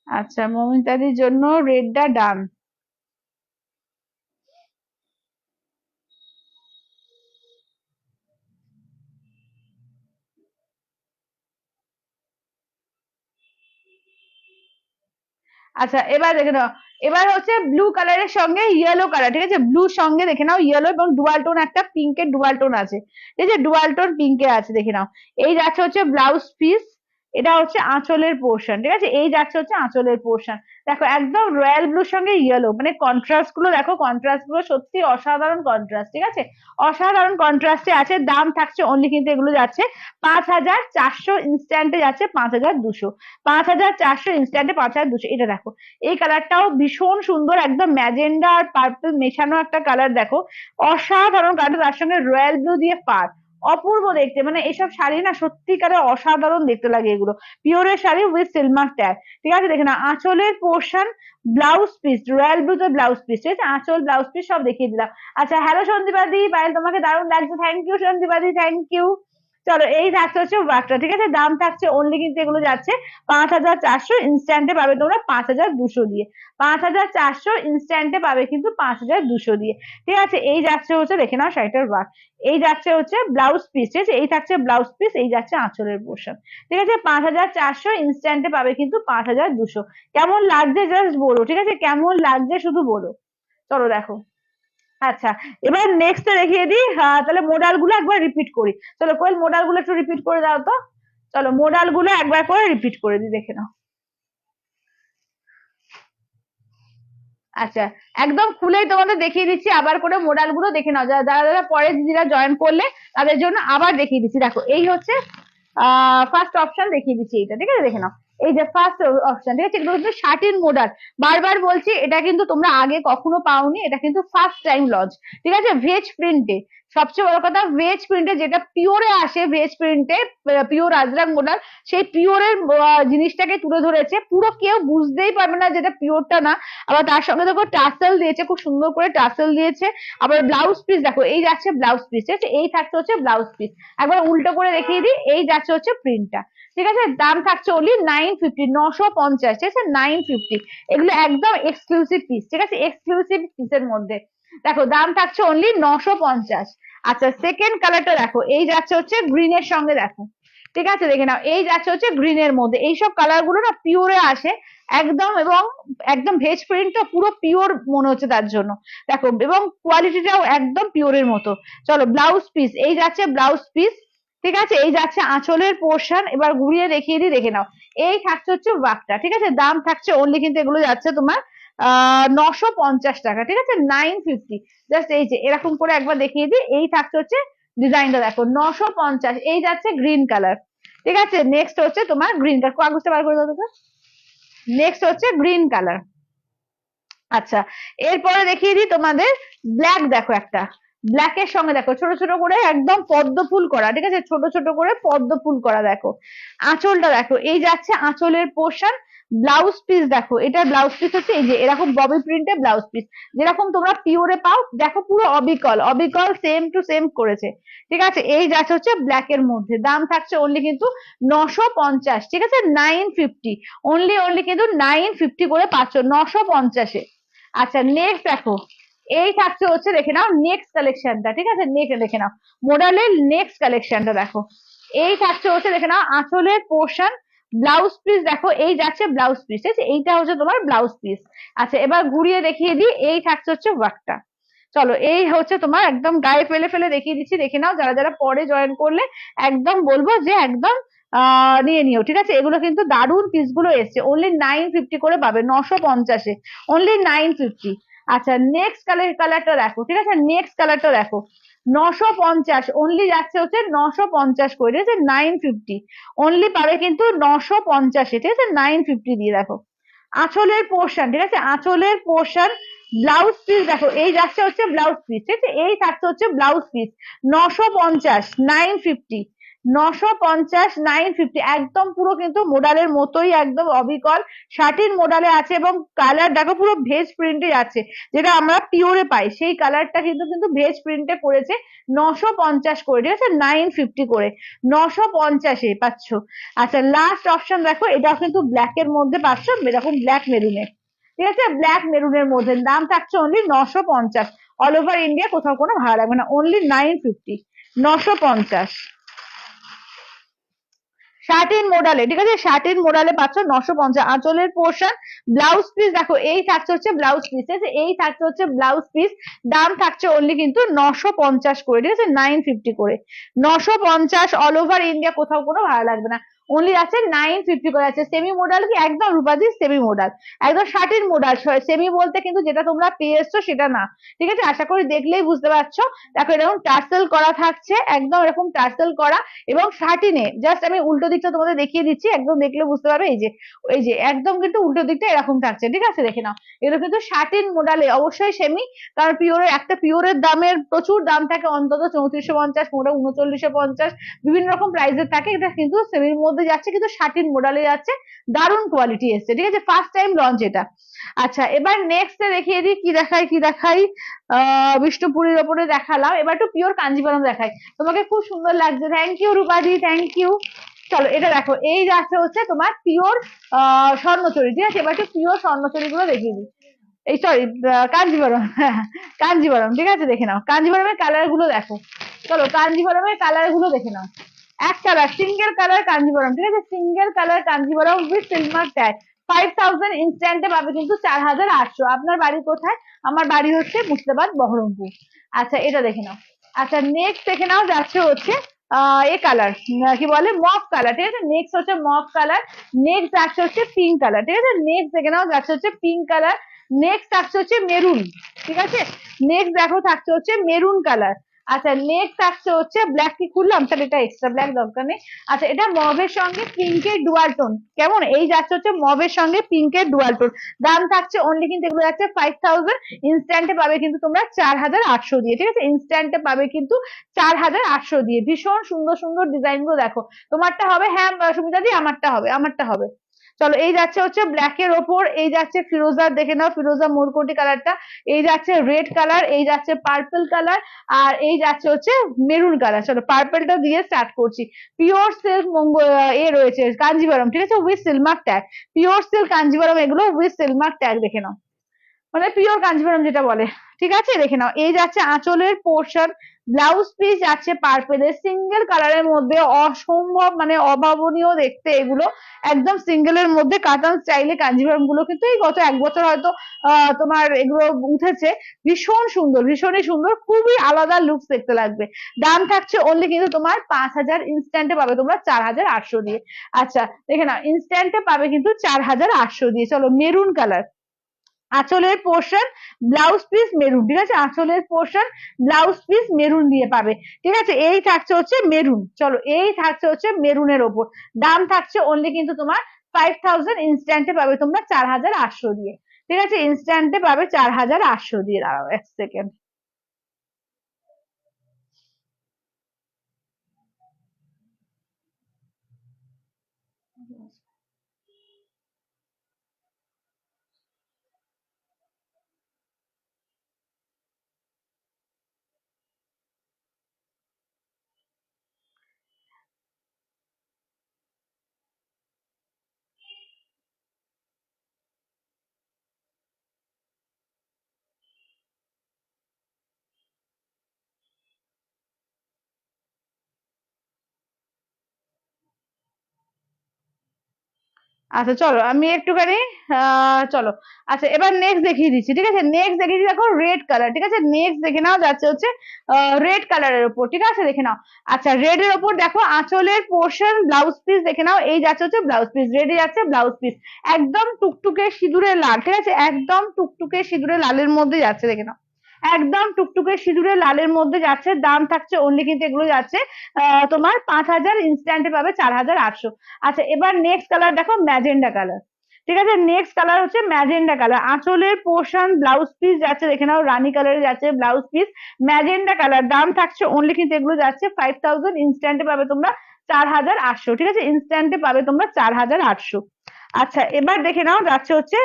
আচ্ছা মৌমিতাদির জন্য রেডটা ডান। আচ্ছা এবার দেখে নাও, এবার হচ্ছে ব্লু কালারের সঙ্গে ইয়েলো কালার, ঠিক আছে, ব্লুর সঙ্গে দেখে নাও ইয়েলো এবং ডুয়াল টোন, একটা পিঙ্কের ডুয়াল টোন আছে, ঠিক আছে, ডুয়াল টোন পিঙ্কে আছে, দেখে নাও, এই যাচ্ছে হচ্ছে ব্লাউজ পিস, এটা হচ্ছে আঁচলের পোর্শন, ঠিক আছে, এই যাচ্ছে হচ্ছে আঁচলের পোর্শন, দেখো একদম রয়্যাল ব্লুর সঙ্গে ইয়েলো, মানে কন্ট্রাস্ট গুলো দেখো, কন্ট্রাস্ট গুলো সত্যি অসাধারণ কন্ট্রাস্ট, ঠিক আছে, অসাধারণ কন্ট্রাস্টে আছে, দাম থাকছে অনলি কিন্তু এগুলো যাচ্ছে 5,400, ইনস্ট্যান্টে যাচ্ছে 5,200, 5,400 ইনস্ট্যান্টে 5,200, এটা দেখো এই কালারটাও ভীষণ সুন্দর, একদম ম্যাজেন্ডা আর পার্পল মেশানো একটা কালার, দেখো অসাধারণ কালার, তার সঙ্গে রয়্যাল ব্লু দিয়ে পার, অপূর্ব দেখতে, মানে এইসব শাড়ি না সত্যিকারের অসাধারণ দেখতে লাগে এগুলো, পিওরের শাড়ি উইথ সিলমার ট্যাগ, ঠিক আছে, দেখে না আঁচলের portion, blouse piece royal blue তে ব্লাউজ পিস, ঠিক আছে, আঁচল ব্লাউজ পিস সব দেখিয়ে দিলাম। আচ্ছা হ্যালো সন্দীপাদি, পায়েল তোমাকে দারুণ লাগছে, থ্যাংক ইউ সন্দীপাদি, থ্যাংক ইউ। চলো এই থাকছে হচ্ছে ওয়ার্কটা, ঠিক আছে, দাম থাকছে অনলি কিন্তু এগুলো যাচ্ছে 5,400, ইনস্ট্যান্টে পাবে তোমরা 5,200 দিয়ে, 5,400 ইনস্ট্যান্টে পাবে কিন্তু 5,200 দিয়ে, ঠিক আছে, এই যাচ্ছে হচ্ছে দেখে নাও শাড়িটার ওয়ার্ক, এই যাচ্ছে হচ্ছে ব্লাউজ পিস, ঠিক আছে, এই থাকছে ব্লাউজ পিস, এই যাচ্ছে আঁচলের পোর্শন, ঠিক আছে, 5,400 ইনস্ট্যান্টে পাবে কিন্তু 5,200, কেমন লাগছে জাস্ট বলো, ঠিক আছে, কেমন লাগছে শুধু বলো। চলো দেখো, আচ্ছা এবার নেক্সট দেখিয়ে দিই, তাহলে মোডাল গুলো একবার রিপিট করি, চলো কোয়েল মোডাল গুলো একটু রিপিট করে দাও তো, চলো মোডাল গুলো একবার করে রিপিট করে দিই, দেখে নাও। আচ্ছা একদম খুলেই তোমাদের দেখিয়ে দিচ্ছি, আবার করে মোডাল গুলো দেখে নাও, যারা যারা যারা পরে দিদিরা জয়েন করলে তাদের জন্য আবার দেখিয়ে দিচ্ছি, দেখো এই হচ্ছে ফার্স্ট অপশন দেখিয়ে দিচ্ছি, এইটা ঠিক আছে, দেখে নাও, এই যে ফার্স্ট অপশন, ঠিক আছে, এগুলো হচ্ছে শার্টিন মোডাল, বারবার বলছি এটা কিন্তু তোমরা আগে কখনো পাওনি, এটা কিন্তু ফার্স্ট টাইম লঞ্চ, ঠিক আছে, ভেজ প্রিন্টে, সবচেয়ে বড় কথা ভেজ প্রিন্টে, যেটা পিওরে আসে, ভেজ প্রিন্টে পিওর আজরাক মোডাল, সেই পিওরের জিনিসটাকে তুলে ধরেছে, পুরো কেউ বুঝতেই পারবে না যেটা পিওরটা না, আবার তার সঙ্গে দেখো টাসেল দিয়েছে, খুব সুন্দর করে টাসেল দিয়েছে, আবার ব্লাউজ পিস দেখো, এই যাচ্ছে ব্লাউজ পিস, ঠিক আছে, এই থাকছে হচ্ছে ব্লাউজ পিস, একবার উল্টো করে দেখিয়ে দিই, এই যাচ্ছে হচ্ছে প্রিন্টটা, ঠিক আছে, দাম থাকছে অনলি 950, 950, ঠিক আছে, 950, এগুলো একদম এক্সক্লুসিভ পিস, ঠিক আছে, এক্সক্লুসিভ পিসের মধ্যে, দেখো দাম থাকছে অনলি 950। আচ্ছা সেকেন্ড কালারটা দেখো, এই যাচ্ছে হচ্ছে গ্রিনের সঙ্গে, দেখো ঠিক আছে, দেখে নাও, এই যাচ্ছে হচ্ছে গ্রিনের মধ্যে, এইসব কালার গুলো না পিওরে আসে একদম, এবং একদম ভেজ প্রিন্ট তো পুরো পিওর মনে হচ্ছে তার জন্য, দেখো এবং কোয়ালিটিটাও একদম পিওরের মতো। চলো ব্লাউজ পিস, এই যাচ্ছে ব্লাউজ পিস, ঠিক আছে, এই যাচ্ছে আঁচলের পোর্শন, এবার ঘুরিয়ে দেখিয়ে দিই, দেখে নাও, এই থাকছে হচ্ছে ওয়ার্কটা, ঠিক আছে, দাম থাকছে অনলি কিন্তু এগুলো যাচ্ছে তোমার 950 টাকা, ঠিক আছে, 950, জাস্ট এই যে এরকম করে একবার দেখিয়ে দিই, এই থাকছে হচ্ছে ডিজাইনটা দেখো 950, এই যাচ্ছে গ্রিন কালার, ঠিক আছে, নেক্সট হচ্ছে তোমার গ্রিন কালার, কাগজটা বার করে দাও তো, নেক্সট হচ্ছে গ্রিন কালার। আচ্ছা, এরপরে দেখিয়ে দিই তোমাদের ব্ল্যাক। দেখো একটা ব্ল্যাকের সঙ্গে দেখো ছোট ছোট করে একদম পদ্ম ফুল করা, ঠিক আছে, ছোট ছোট করে পদ্ম ফুল করা। দেখো আঁচলটা দেখো, এই যাচ্ছে আঁচলের পোর্শন। ব্লাউজ পিস দেখো, এটা ব্লাউজ পিস হচ্ছে এই যে এরকম ববি প্রিন্টে ব্লাউজ পিস, যেরকম তোমরা পিওরে পাও। দেখো পুরো অবিকল অবিকল সেম টু সেম করেছে, ঠিক আছে। এই যাচ্ছে হচ্ছে ব্ল্যাক এর মধ্যে, দাম থাকছে অনলি কিন্তু 950, ঠিক আছে, 950 অনলি, অনলি কিন্তু 950 করে পাচ্ছ 950-এ। আচ্ছা নেক্সট দেখো, এই থাকছে হচ্ছে, দেখে নাও নেক্সট কালেকশনটা, ঠিক আছে, দেখে নাও মডেলের নেক্সট কালেকশনটা দেখো। এই থাকছে হচ্ছে, দেখে নাও আঁচলের পোর্শন, ব্লাউজ পিস দেখো, এই যাচ্ছে ব্লাউজ পিস, ঠিক আছে, এইটা হচ্ছে তোমার ব্লাউজ পিস। আচ্ছা এবার ঘুরিয়ে দেখিয়ে দিই, এই থাকছে হচ্ছে ওয়ার্কটা। চলো এই হচ্ছে তোমার একদম গায়ে ফেলে ফেলে দেখিয়ে দিচ্ছি, দেখে নাও। যারা যারা পরে জয়েন করলে একদম বলবো যে একদম নিয়ে নিও, ঠিক আছে। এগুলো কিন্তু দারুণ পিসগুলো এসছে, অনলি 950 করে পাবে, 950-এ অনলি 950। আচ্ছা নেক্সট কালারটা দেখো, ঠিক আছে, নেক্সট কালারটা দেখো, 950 অনলি যাচ্ছে হচ্ছে 950 করে, ঠিক আছে, 950 অনলি পাবে কিন্তু 950-এ, ঠিক আছে, 950 দিয়ে। দেখো আঁচলের পোর্শন, ঠিক আছে, আঁচলের পোর্শন, ব্লাউজ পিস দেখো, এই যাচ্ছে হচ্ছে ব্লাউজ পিস, ঠিক আছে, এই থাকছে হচ্ছে ব্লাউজ পিস, 950, 950, 950, 950 একদম পুরো কিন্তু মোডালের মতোই একদম অবিকল শাটিন মোডালে আছে, এবং কালার দেখো পুরো ভেজ প্রিন্টে যাচ্ছে, যেটা আমরা পিওরে পাই সেই কালারটা কিন্তু কিন্তু ভেজ প্রিন্টে করেছে। 950 করে, ঠিক আছে, 950 করে, 950-এ পাচ্ছ। আচ্ছা লাস্ট অপশন দেখো, এটাও কিন্তু ব্ল্যাক এর মধ্যে পাচ্ছ, এরকম ব্ল্যাক মেরুনে, ঠিক আছে, ব্ল্যাক মেরুনের মধ্যে, দাম থাকছে অনলি 950। অল ওভার ইন্ডিয়া কোথাও কোনো ভাড়া লাগবে না, অনলি 950, 950। শার্টিন মোডালে, ঠিক আছে, শার্টিন মোডালে পাচ্ছ 950। আঁচলের পোর্শন, ব্লাউজ পিস দেখো, এই থাকছে হচ্ছে ব্লাউজ পিস, ঠিক আছে, এই থাকছে হচ্ছে ব্লাউজ পিস, দাম থাকছে অনলি কিন্তু 950 করে, ঠিক আছে, 950 করে, 950। অল ওভার ইন্ডিয়া কোথাও কোনো ভাড়া লাগবে না, অনলি আছে 950 করে। আছে সেমি মোডাল কি একদম রূপাদি সেমি মোডাল, একদম শার্টিন মোডাল। সেমি বলতে কিন্তু যেটা তোমরা পেয়ে এসছো সেটা না, ঠিক আছে, আশা করি দেখলেই বুঝতে পারছো। দেখো এরকম টার্সেল করা থাকছে, একদম এরকম টার্সেল করা, এবং শার্টিনে জাস্ট আমি উল্টো দিকটা তোমাদের দেখিয়ে দিচ্ছি, একদম দেখলে বুঝতে পারবে। এই যে একদম কিন্তু উল্টো দিকটা এরকম থাকছে, ঠিক আছে, দেখে নাও। এগুলো কিন্তু শার্টিন মোডালে, অবশ্যই সেমি, কারণ পিওরের একটা পিওরের দামের প্রচুর দাম থাকে, অন্তত 3450, মোটা 3950, বিভিন্ন রকম প্রাইসের থাকে। এটা কিন্তু সেমির মধ্যে যাচ্ছে, কিন্তু শার্টিন মোডালে যাচ্ছে, দারুণ কোয়ালিটি এসছে, ঠিক আছে, ফার্স্ট টাইম লঞ্চ এটা। আচ্ছা এবার নেক্সট দেখিয়ে দিই, কি দেখাই বিষ্ণুপুরীর ওপরে দেখালাম, এবার একটু পিওর কাঞ্জিভারম দেখাই। তোমাকে খুব সুন্দর লাগছে, থ্যাংক ইউ রূপাদি, থ্যাংক ইউ। চলো এটা দেখো, এই যাচ্ছে হচ্ছে তোমার পিওর স্বর্ণচুরি, ঠিক আছে, এবার একটু পিওর স্বর্ণচুরি গুলো দেখিয়ে দিই। এই সরি কাঞ্জিভারম, কাঞ্জিভারম, ঠিক আছে, দেখে নাও কাঞ্জিভারমের কালার গুলো দেখো। চলো কাঞ্জিভারমের কালার গুলো দেখে নাও। এক কালার সিঙ্গেল কালার কাঞ্জিভারম, ঠিক আছে, single colour Kanjivaram with Silk Mark tag, 5000 ইনস্ট্যান্টে পাবে কিন্তু 4800। আপনার বাড়ি কোথায়? আমার বাড়ি হচ্ছে মুর্শিদাবাদ, বহরমপুর। আচ্ছা এটা দেখে নাও। আচ্ছা নেক্সট দেখে নাও, যাচ্ছে হচ্ছে এ কালার, কি বলে মফ কালার, ঠিক আছে, নেক্সট হচ্ছে মফ কালার। নেক্সট যাচ্ছে হচ্ছে পিঙ্ক কালার, ঠিক আছে, নেক্সট দেখে নাও, যাচ্ছে হচ্ছে পিঙ্ক কালার। নেক্সট থাকছে হচ্ছে মেরুন, ঠিক আছে, নেক্সট দেখো থাকছে হচ্ছে মেরুন কালার। আচ্ছা নেক্সট থাকছে হচ্ছে ব্ল্যাক, কি খুললাম তাহলে এটা এক্সট্রা ব্ল্যাক দরকার নেই। আচ্ছা এটা মভের সঙ্গে পিঙ্কের ডুয়াল টোন, কেমন, এই যাচ্ছে হচ্ছে মভের সঙ্গে পিঙ্কের ডুয়াল টোন, দাম থাকছে অনলি কিন্তু এগুলো যাচ্ছে 5000, ইনস্ট্যান্টে পাবে কিন্তু তোমরা 4800 দিয়ে, ঠিক আছে, ইনস্ট্যান্টে পাবে কিন্তু 4800 দিয়ে। ভীষণ সুন্দর সুন্দর ডিজাইন গুলো দেখো, তোমারটা হবে, হ্যাঁ সুমিতা দি আমারটা হবে, আমারটা হবে। চলো এই যাচ্ছে হচ্ছে ব্ল্যাক এর ওপর, এই যাচ্ছে ফিরোজা, দেখে নাও ফিরোজা মোরকটি কালারটা, এই যাচ্ছে রেড কালার, এই যাচ্ছে পার্পল কালার, আর এই যাচ্ছে হচ্ছে মেরুন কালার। চলো পার্পলটা দিয়ে স্টার্ট করছি। পিওর সিল্ক এ রয়েছে কাঞ্জিভারম, ঠিক আছে, with Silk Mark tag, pure silk Kanjivaram এগুলো উইথ সিলমার্ক ট্যাগ, দেখে নাও, মানে পিওর কাঞ্জিভারম যেটা বলে, ঠিক আছে, দেখে নাও। এই যাচ্ছে আঁচলের পোর্শন, ব্লাউজ পিস যাচ্ছে পার্পেলের, সিঙ্গেল কালারের মধ্যে, অসম্ভব মানে অভাবনীয় দেখতে এগুলো, একদম সিঙ্গেলের মধ্যে কাতান স্টাইলে কাঞ্জিভারম গুলো কিন্তু এই গত এক বছর হয়তো তোমার এগুলো উঠেছে। ভীষণ সুন্দর, ভীষণই সুন্দর, খুবই আলাদা লুকস দেখতে লাগবে। দাম থাকছে অনলি কিন্তু তোমার 5000, ইনস্ট্যান্টে পাবে তোমরা 4800 দিয়ে। আচ্ছা দেখে নাও, ইনস্ট্যান্টে পাবে কিন্তু 4800 দিয়ে। চলো মেরুন কালার, আঁচলের পোর্শন, ব্লাউজ পিস মেরুন, ঠিক আছে, আঁচলের পোর্শন, ব্লাউজ পিস মেরুন দিয়ে পাবে, ঠিক আছে, এই থাকছে হচ্ছে মেরুন। চলো এই থাকছে হচ্ছে মেরুনের ওপর, দাম থাকছে অনলি কিন্তু তোমার 5000 ইনস্ট্যান্টে পাবে তোমরা 4800 দিয়ে। ঠিক আছে, ইনস্ট্যান্টে পাবে 4800 দিয়ে। দাঁড়াও এক সেকেন্ড। আচ্ছা চলো আমি একটুখানি চলো। আচ্ছা এবার নেক্সট দেখিয়ে দিচ্ছি। ঠিক আছে, নেক্সট দেখিয়ে দিচ্ছি, দেখো রেড কালার। ঠিক আছে, নেক্সট দেখে নাও যাচ্ছে হচ্ছে রেড কালারের উপর। ঠিক আছে, দেখে নাও। আচ্ছা রেড এর উপর দেখো আঁচলের পোর্শন ব্লাউজ পিস দেখে নাও, এই যাচ্ছে হচ্ছে ব্লাউজ পিস, রেডে যাচ্ছে ব্লাউজ পিস, একদম টুকটুকে সিঁদুরে লাল। ঠিক আছে, একদম টুকটুকে সিঁদুরে লালের মধ্যে যাচ্ছে, দেখে নাও একদম টুকটুকে সিঁদুরে লালের মধ্যে যাচ্ছে। দাম থাকছে অনলি কিন্তু এগুলো যাচ্ছে তোমার 5000, ইনস্ট্যান্টে পাবে 4800। আচ্ছা এবার নেক্সট কালার দেখো ম্যাজেন্ডা কালার। ঠিক আছে, নেক্সট কালার হচ্ছে ম্যাজেন্ডা কালার। আঁচলের পোর্শন ব্লাউজ পিস যাচ্ছে, দেখে নাও রানী কালারে যাচ্ছে ব্লাউজ পিস, ম্যাজেন্ডা কালার। দাম থাকছে অনলি কিন্তু এগুলো যাচ্ছে 5000, ইনস্ট্যান্টে পাবে তোমরা 4800। ঠিক আছে, ইনস্ট্যান্টে পাবে তোমরা 4800। আচ্ছা এবার দেখে নাও যাচ্ছে হচ্ছে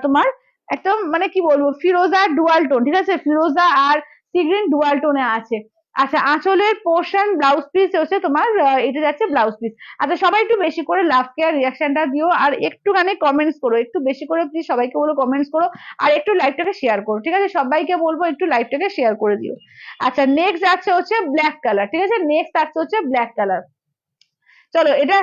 তোমার একদম মানে কি বলবো ফিরোজা ডুয়াল টোন। ঠিক আছে, ফিরোজা আর সি গ্রিন ডুয়াল টোনে আছে। আচ্ছা আঁচলের পোর্শন ব্লাউজ পিস হচ্ছে তোমার এটা যাচ্ছে ব্লাউজ পিস। আচ্ছা সবাই একটু বেশি করে লাভ কেয়ার রিয়াকশনটা দিও, আর একটুখানি কমেন্টস করো, একটু বেশি করে প্লিজ সবাইকে বলো কমেন্টস করো, আর একটু লাইভটাকে শেয়ার করো। ঠিক আছে, সবাইকে বলবো একটু লাইভটাকে শেয়ার করে দিও। আচ্ছা নেক্সট যাচ্ছে হচ্ছে ব্ল্যাক কালার। ঠিক আছে, নেক্সট যাচ্ছে হচ্ছে ব্ল্যাক কালার। চলো এটা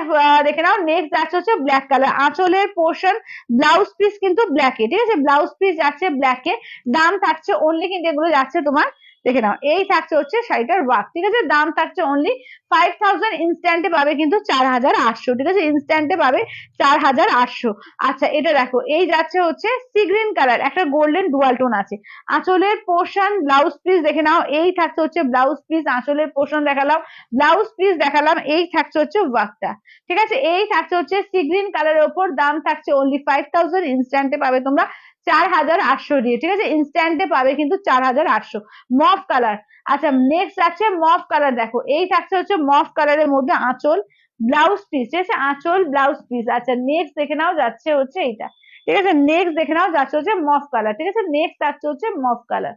দেখে নাও। নেক্সট যাচ্ছে হচ্ছে ব্ল্যাক কালার। আঁচলের পোর্শন ব্লাউজ পিস কিন্তু ব্ল্যাকে। ঠিক আছে, ব্লাউজ পিস যাচ্ছে ব্ল্যাকে। দাম থাকছে অনলি কিন্তু এগুলো যাচ্ছে তোমার, দেখে নাও এই থাকছে হচ্ছে শাড়িটার ওয়ার্ক। ঠিক আছে, দাম থাকছে অনলি 5000, ইনস্ট্যান্টে পাবে কিন্তু 4800। ঠিক আছে, ইনস্ট্যান্টে পাবে 4800। আচ্ছা এটা দেখো এই যাচ্ছে হচ্ছে সি গ্রিন কালার, একটা গোল্ডেন ডুয়াল টোন আছে। আঁচলের পোর্শন ব্লাউজ পিস দেখে নাও, এই থাকছে হচ্ছে ব্লাউজ পিস, আঁচলের পোর্শন দেখালাম, ব্লাউজ পিস দেখালাম, এই থাকছে হচ্ছে ওয়ার্কটা। ঠিক আছে, এই থাকছে হচ্ছে সি গ্রিন কালারের ওপর। দাম থাকছে অনলি 5000, ইনস্ট্যান্টে পাবে তোমরা 4800 দিয়ে। ঠিক আছে, ইনস্ট্যান্টে পাবে কিন্তু 4800। মফ কালার। আচ্ছা নেক্সট আছে মফ কালার, দেখো এই থাকছে হচ্ছে মফ কালারের মধ্যে আঁচল ব্লাউজ পিস। ঠিক আছে, আঁচল ব্লাউজ পিস। আচ্ছা নেক্সট দেখে নাও যাচ্ছে হচ্ছে এইটা। ঠিক আছে, নেক্সট দেখে নাও যাচ্ছে হচ্ছে মফ কালার। ঠিক আছে, নেক্সট যাচ্ছে হচ্ছে মফ কালার।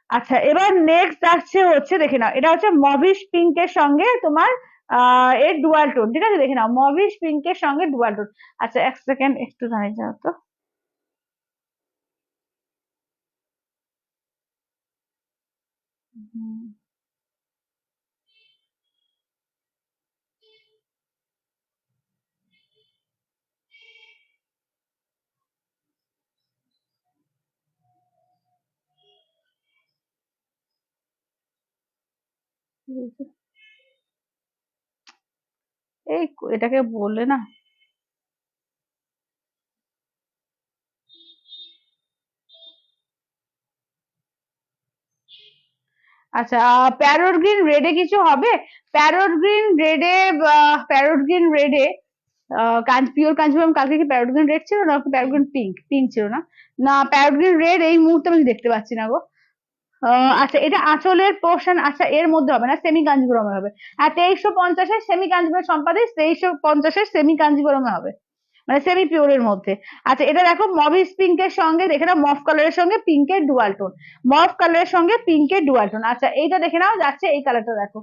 আচ্ছা এবার নেক্সট আসছে হচ্ছে দেখে নাও, এটা হচ্ছে মভিশ পিঙ্কের সঙ্গে তোমার এর ডুয়াল টোন। ঠিক আছে, দেখে নাও মভিশ পিঙ্কের সঙ্গে ডুয়াল টোন। আচ্ছা এক সেকেন্ড একটু দাঁড়িয়ে যাও তো। হুম, এই এটাকে বললে না। আচ্ছা প্যারোট গ্রিন রেডে কিছু হবে? প্যারোট গ্রিন রেডে, প্যারোট গ্রিন রেডে পিওর কাঞ্জিপুরম কালকে কি প্যারোট গ্রিন রেড ছিল না প্যারোট গ্রিন পিঙ্ক? পিঙ্ক ছিল না। না প্যারোট গ্রিন রেড এই মুহূর্তে আমি দেখতে পাচ্ছি না গো। আচ্ছা এটা আঁচলের পোর্শন। আচ্ছা এর মধ্যে হবে না, সেমি কাঞ্জিপুরমে হবে। হ্যাঁ 2350-এর সেমি কাঞ্জিপুরম সম্পাদে 2350-এর সেমি কাঞ্জিপুরমে হবে, মানে সেমি পিওরের মধ্যে। আচ্ছা এটা দেখো মভিস পিঙ্কের সঙ্গে দেখে নাও মফ কালারের সঙ্গে পিঙ্কের ডুয়াল টোন, মফ কালারের সঙ্গে পিঙ্কের ডুয়াল টোন। আচ্ছা এইটা দেখে নাও যাচ্ছে এই কালারটা দেখো।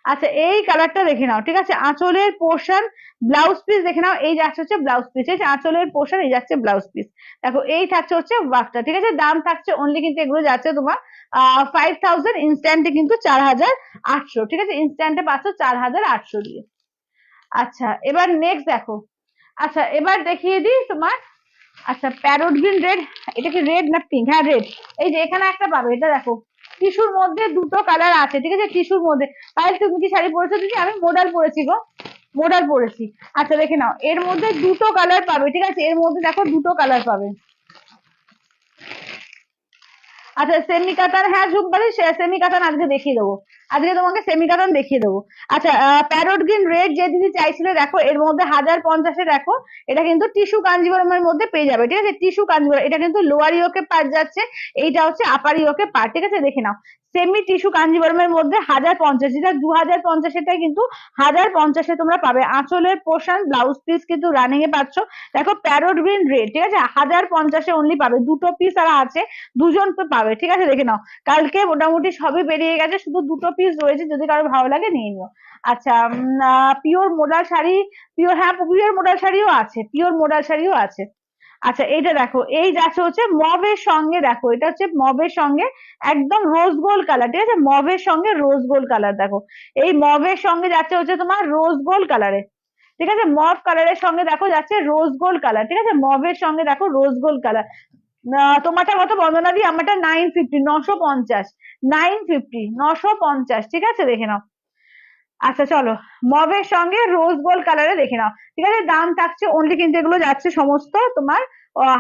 আচ্ছা এই কালারটা দেখে নাও। ঠিক আছে, আঁচলের পোর্শন ব্লাউজ পিস দেখে নাও, এই যাচ্ছে হচ্ছে ব্লাউজ পিস, এই যে আঁচলের পোর্শন এই যাচ্ছে ব্লাউজ পিস। দেখো এই থাকছে হচ্ছে ওয়ার্কটা। ঠিক আছে, দাম থাকছে অনলি কিন্তু এগুলো যাচ্ছে তোমার 5000, ইনস্ট্যান্টে কিন্তু 4800। ঠিক আছে, ইনস্ট্যান্টে পাচ্ছ 4800 দিয়ে। আচ্ছা এবার নেক্সট দেখো। আচ্ছা এবার দেখিয়ে দিই তোমার। আচ্ছা প্যারোট গ্রিন রেড, এটা কি রেড না পিঙ্ক? হ্যাঁ রেড। এই যে এখানে একটা পাবে, এটা দেখো টিস্যুর মধ্যে দুটো কালার আছে। ঠিক আছে, টিস্যুর মধ্যে। পায়েল তুমি কি শাড়ি পরেছো দিদি? আমি মডাল পরেছি গো, মডাল পরেছি। আচ্ছা দেখে নাও এর মধ্যে দুটো কালার পাবে। ঠিক আছে, এর মধ্যে দেখো দুটো কালার পাবে। আচ্ছা সেমি কাতান, হ্যাঁ ঝুমপারি সেমি কাতান আজকে দেখিয়ে দেবো। আজকে তোমাকে সেমি কটন দেখিয়ে দেবো। আচ্ছা, প্যারট গ্রিন রেড যে দিদি চাইছিলে, দেখো এর মধ্যে 1050-এ দেখো এটা কিন্তু টিস্যু কাঞ্জিবরমের মধ্যে পেয়ে যাবে, ঠিক আছে? টিস্যু কাঞ্জিবরম, এটা কিন্তু লোয়ার ইয়োকে পার্ট যাচ্ছে, এইটা হচ্ছে আপার ইয়োকে পার্ট, ঠিক আছে? দেখে নাও, সেমি টিস্যু কাঞ্জিবরমের মধ্যে 1050, যেটা 2050-এটাই কিন্তু 1050-এ তোমরা পাবে। আঁচলের পোর্শন ব্লাউজ পিস কিন্তু রানিং এ পাচ্ছ। দেখো প্যারট গ্রিন রেড, ঠিক আছে? 1050-এ অনলি পাবে, দুটো পিস আর আছে, দুজন পাবে, ঠিক আছে? দেখে নাও, কালকে মোটামুটি সবই বেরিয়ে গেছে, শুধু দুটো পিস রয়েছে, যদি কারো ভালো লাগে নিয়ে নিও। আচ্ছা, পিওর মোডাল শাড়ি, পিওর, হ্যাঁ পিওর মোডাল শাড়িও আছে, পিওর মোডাল শাড়িও আছে। আচ্ছা, এইটা দেখো, এই যাচ্ছে হচ্ছে মবের সঙ্গে, দেখো এটা হচ্ছে মবের সঙ্গে একদম রোজ গোল্ড কালার, ঠিক আছে? মবের সঙ্গে রোজ গোল্ড কালার, দেখো এই মবের সঙ্গে যাচ্ছে হচ্ছে তোমার রোজ গোল্ড কালারে, ঠিক আছে? মব কালারের সঙ্গে দেখো যাচ্ছে রোজ গোল্ড কালার, ঠিক আছে? মবের সঙ্গে দেখো রোজ গোল্ড কালার। তোমারটা কত বন্দনা দি? আমারটা 950, 950, 950, 950, ঠিক আছে? দেখে নাও। আচ্ছা চলো, মবের সঙ্গে রোজ গোল্ড কালারে দেখে নাও, ঠিক আছে? দাম থাকছে অনলি, কিন্তু এগুলো যাচ্ছে সমস্ত তোমার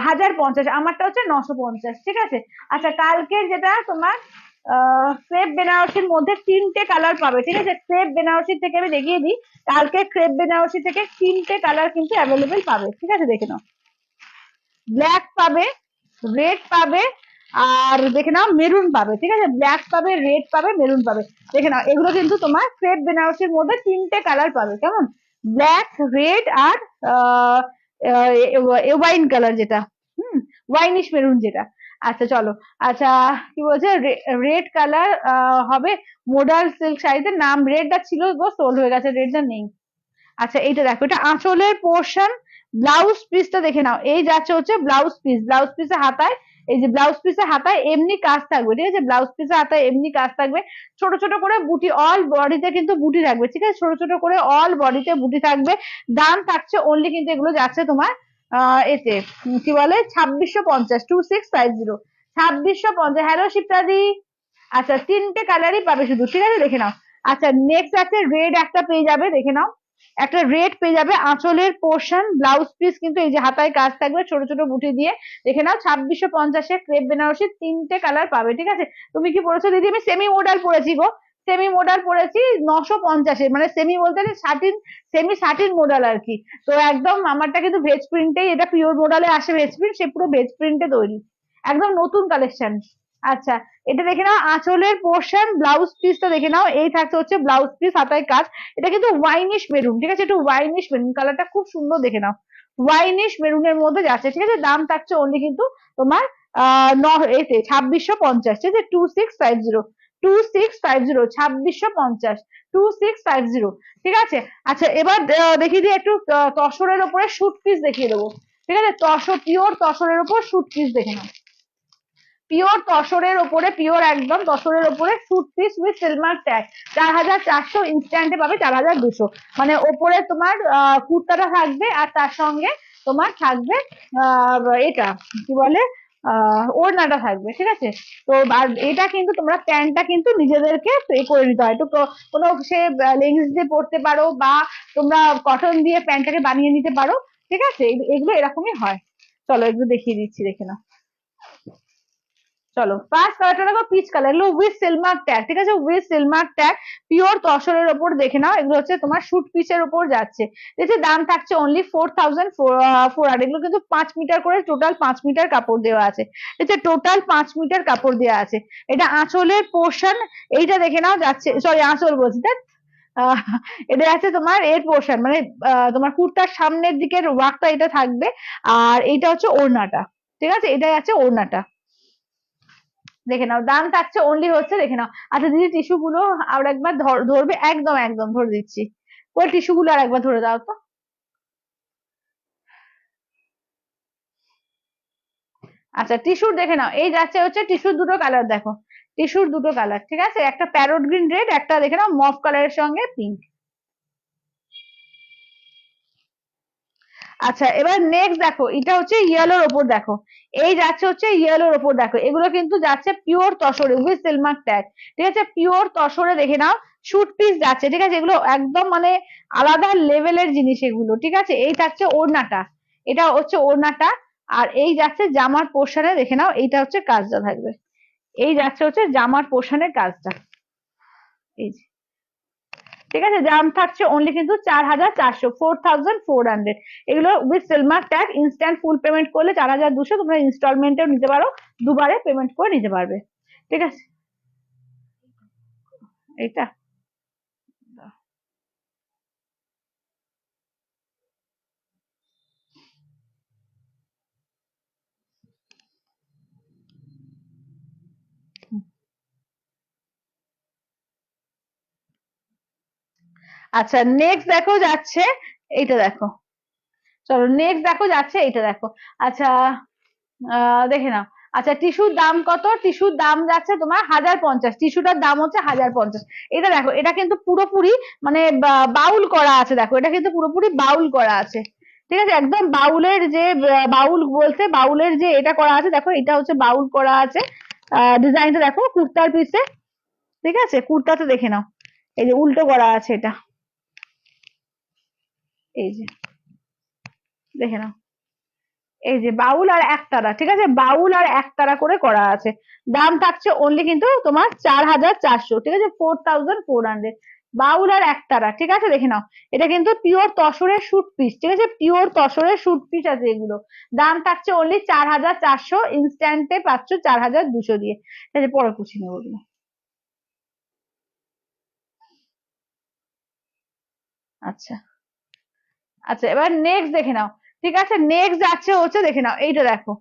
1050, আমারটা হচ্ছে 950, ঠিক আছে? আচ্ছা, কালকের যেটা তোমার ক্রেপ বেনারসির মধ্যে 3টে কালার পাবে, ঠিক আছে? ক্রেপ বেনারসি থেকে আমি দেখিয়ে দিই, কালকে ক্রেপ বেনারসি থেকে 3টে কালার কিন্তু অ্যাভেলেবেল পাবে, ঠিক আছে? দেখে নাও, ব্ল্যাক পাবে, রেড পাবে, আর দেখে নাও মেরুন পাবে, ঠিক আছে? ব্ল্যাক পাবে, রেড পাবে, মেরুন পাবে। দেখে নাও, এগুলো কিন্তু তোমার ক্রেপ বেনারসির মধ্যে 3টে কালার পাবে, কেমন? ব্ল্যাক, রেড আর ওয়াইন কালার যেটা, ওয়াইনিশ মেরুন যেটা। আচ্ছা চলো, আচ্ছা কি বলছে, রেড কালার হবে মোডাল সিল্ক শাড়িতে, নাম রেডটা ছিল গো, সোল্ড হয়ে গেছে, রেডটা নেই। আচ্ছা, এইটা দেখো, এটা আঁচলের পোর্শন, ব্লাউজ পিসটা দেখে নাও, এই যাচ্ছে হচ্ছে ব্লাউজ পিস, ব্লাউজ পিসে হাতায়, এই যে ব্লাউজ পিসে হাতায় এমনি কাজ থাকবে, ঠিক আছে? ব্লাউজ পিসে হাতায় এমনি কাজ থাকবে, ছোট ছোট করে বুটি, অল বডিতে কিন্তু বুটি থাকবে, ঠিক আছে? ছোট ছোট করে অল বডিতে বুটি থাকবে। দাম থাকছে অনলি, কিন্তু এগুলো যাচ্ছে তোমার এতে কি বলে 2650, 2650, 2650। হ্যালো শিপ্রাদি। আচ্ছা, 3টে কালারই পাবে শুধু, ঠিক আছে? দেখে নাও। আচ্ছা, নেক্সট আছে রেড, একটা পেয়ে যাবে, দেখে নাও, একটা রেড পেয়ে যাবে, আঁচলের পোর্শন ব্লাউজ পিস কিন্তু এই যে হাতায় কাজ থাকবে ছোট ছোট বুটি দিয়ে, দেখে নাও 2650-এ ক্রেপ বেনারসি, 3টে কালার পাবে, ঠিক আছে? তুমি কি পড়েছো দিদি? আমি সেমি মডাল পড়েছি গো, সেমি মডাল পড়েছি 950-এ, মানে সেমি বলতে সাটিন, সেমি সাটিন মডাল আর কি। তো একদম আমারটা কিন্তু ভেজ প্রিন্টেই, এটা পিওর মডালে আসে ভেজ প্রিন্ট, সে পুরো ভেজ প্রিন্টে তৈরি, একদম নতুন কালেকশন। আচ্ছা, এটা দেখে নাও, আঁচলের পোর্শন ব্লাউজ পিসটা দেখে নাও, এই থাকছে হচ্ছে ব্লাউজ পিস, হাতায় কাজ, এটা কিন্তু ওয়াইনিশ মেরুন, ঠিক আছে? একটু ওয়াইনিশ মেরুন কালারটা খুব সুন্দর, দেখে নাও, ওয়াইনিশ মেরুনের মধ্যে যাচ্ছে, ঠিক আছে? দাম থাকছে অনলি কিন্তু তোমার এতে 2650, ঠিক আছে? 2650, 2650, 2650, 2650, ঠিক আছে? আচ্ছা, এবার দেখিয়ে দিই একটু তসরের ওপরে শুট পিস দেখিয়ে দেবো, ঠিক আছে? তসর, পিওর তসরের ওপর শুট পিস দেখে নাও, পিওর তসরের ওপরে, পিওর একদম তসরের ওপরে শুট পিস উইথ সিলমার ট্যাগ, 4400, ইনস্ট্যান্টে পাবে 4200, মানে ওপরে তোমার কুর্তাটা থাকবে, আর তার সঙ্গে তোমার থাকবে এটা কি বলে ওড়নাটা থাকবে, ঠিক আছে? তো আর এটা কিন্তু তোমরা প্যান্টটা কিন্তু নিজেদেরকে পে করে নিতে হয়, তো কোনো সে লেগিংস দিয়ে পরতে পারো, বা তোমরা কটন দিয়ে প্যান্টটাকে বানিয়ে নিতে পারো, ঠিক আছে? এগুলো এরকমই হয়। চলো এগুলো দেখিয়ে দিচ্ছি, দেখে নাও। চলো, ফার্স্ট কালারটা দেখো, পিচ কালার, এগুলো উইথ সিলমার্ক ট্যাগ, ঠিক আছে? উইথ সিলমার্ক ট্যাগ, পিওর তসরের ওপর দেখে নাও, এগুলো হচ্ছে তোমার শুট পিসের ওপর যাচ্ছে, ঠিক আছে? দাম থাকছে অনলি 4400, এগুলো কিন্তু 5 মিটার করে, টোটাল 5 মিটার কাপড় দেওয়া আছে, ঠিক আছে? টোটাল 5 মিটার কাপড় দেওয়া আছে। এটা আঁচলের পোর্শন, এইটা দেখে নাও যাচ্ছে, সরি আঁচল বলছি দেখ, এটা আছে তোমার এর পোর্শন, মানে তোমার কুর্তার সামনের দিকের ওয়ার্কটা এটা থাকবে, আর এইটা হচ্ছে ওড়নাটা, ঠিক আছে? এটাই আছে ওড়নাটা, দেখে নাও। দাম থাকছে অনলি হচ্ছে, দেখে নাও। আচ্ছা দিদি, টিস্যু গুলো আর একবার ধরবে, একদম একদম ধরে দিচ্ছি, ওই টিস্যু গুলো আর একবার ধরে দাও তো। আচ্ছা, টিস্যুর দেখে নাও, এই যাচ্ছে হচ্ছে টিস্যুর দুটো কালার, দেখো টিস্যুর দুটো কালার, ঠিক আছে? একটা প্যারট গ্রিন রেড, একটা দেখে নাও মফ কালারের সঙ্গে পিঙ্ক। আচ্ছা, এবার নেক্সট দেখো, এটা হচ্ছে ইয়েলোর ওপর, দেখো এই যাচ্ছে হচ্ছে ইয়েলোর ওপর, দেখো এগুলো কিন্তু যাচ্ছে পিওর তসরে উইথ সিলমার্ক ট্যাগ, ঠিক আছে? পিওর তসরে দেখে নাও, শুট পিস যাচ্ছে, ঠিক আছে? এগুলো একদম মানে আলাদা লেভেলের জিনিস এগুলো, ঠিক আছে? এই থাকছে ওড়নাটা, এটা হচ্ছে ওড়নাটা, আর এই যাচ্ছে জামার পোর্শনে, দেখে নাও এইটা হচ্ছে কাজটা থাকবে, এই যাচ্ছে হচ্ছে জামার পোর্শনের কাজটা। এই যে, ঠিক আছে, দাম থাকছে অনলি কিন্তু 4400, 4400। এগুলো with Silk Mark tag, instant full payment করলে 4200, তোমরা ইনস্টলমেন্টেও নিতে পারো, দুবারে পেমেন্ট করে নিতে পারবে। ঠিক আছে, এটা আচ্ছা, নেক্সট দেখো যাচ্ছে, এইটা দেখো, চলো নেক্সট দেখো যাচ্ছে, এইটা দেখো। আচ্ছা, দেখে নাও। আচ্ছা, টিস্যুর দাম কত? টিস্যুর দাম যাচ্ছে তোমার 1050, টিস্যুটার দাম হচ্ছে 1050। এটা দেখো, এটা কিন্তু পুরোপুরি মানে বাউল করা আছে, দেখো এটা কিন্তু পুরোপুরি বাউল করা আছে। ঠিক আছে, একদম বাউলের যে বাউল বলছে, বাউলের যে এটা করা আছে, দেখো এটা হচ্ছে বাউল করা আছে। ডিজাইনটা দেখো কুর্তার পিসে, ঠিক আছে, কুর্তাতে দেখে নাও, এই যে উল্টো করা আছে এটা, এই যে দেখে নাও, এই যে বাউল আর একতারা, ঠিক আছে, বাউল আর একতারা করে করা আছে। দাম থাকছে অনলি কিন্তু তোমার 4400, ঠিক আছে, 4400, বাউল আর একতারা, ঠিক আছে, দেখে নাও। এটা কিন্তু পিওর তসরের শুট পিস, ঠিক আছে, পিওর তসরের শুট পিস আছে এগুলো। দাম থাকছে অনলি 4400, ইনস্ট্যান্টে পাচ্ছ 4200 দিয়ে। ঠিক আছে, পরে কুচি নেবো ওগুলো। আচ্ছা, আচ্ছা, এবার নেক্সট দেখে নাও। ঠিক আছে, নেক্সট যাচ্ছে হচ্ছে, দেখে নাও এইটা দেখো।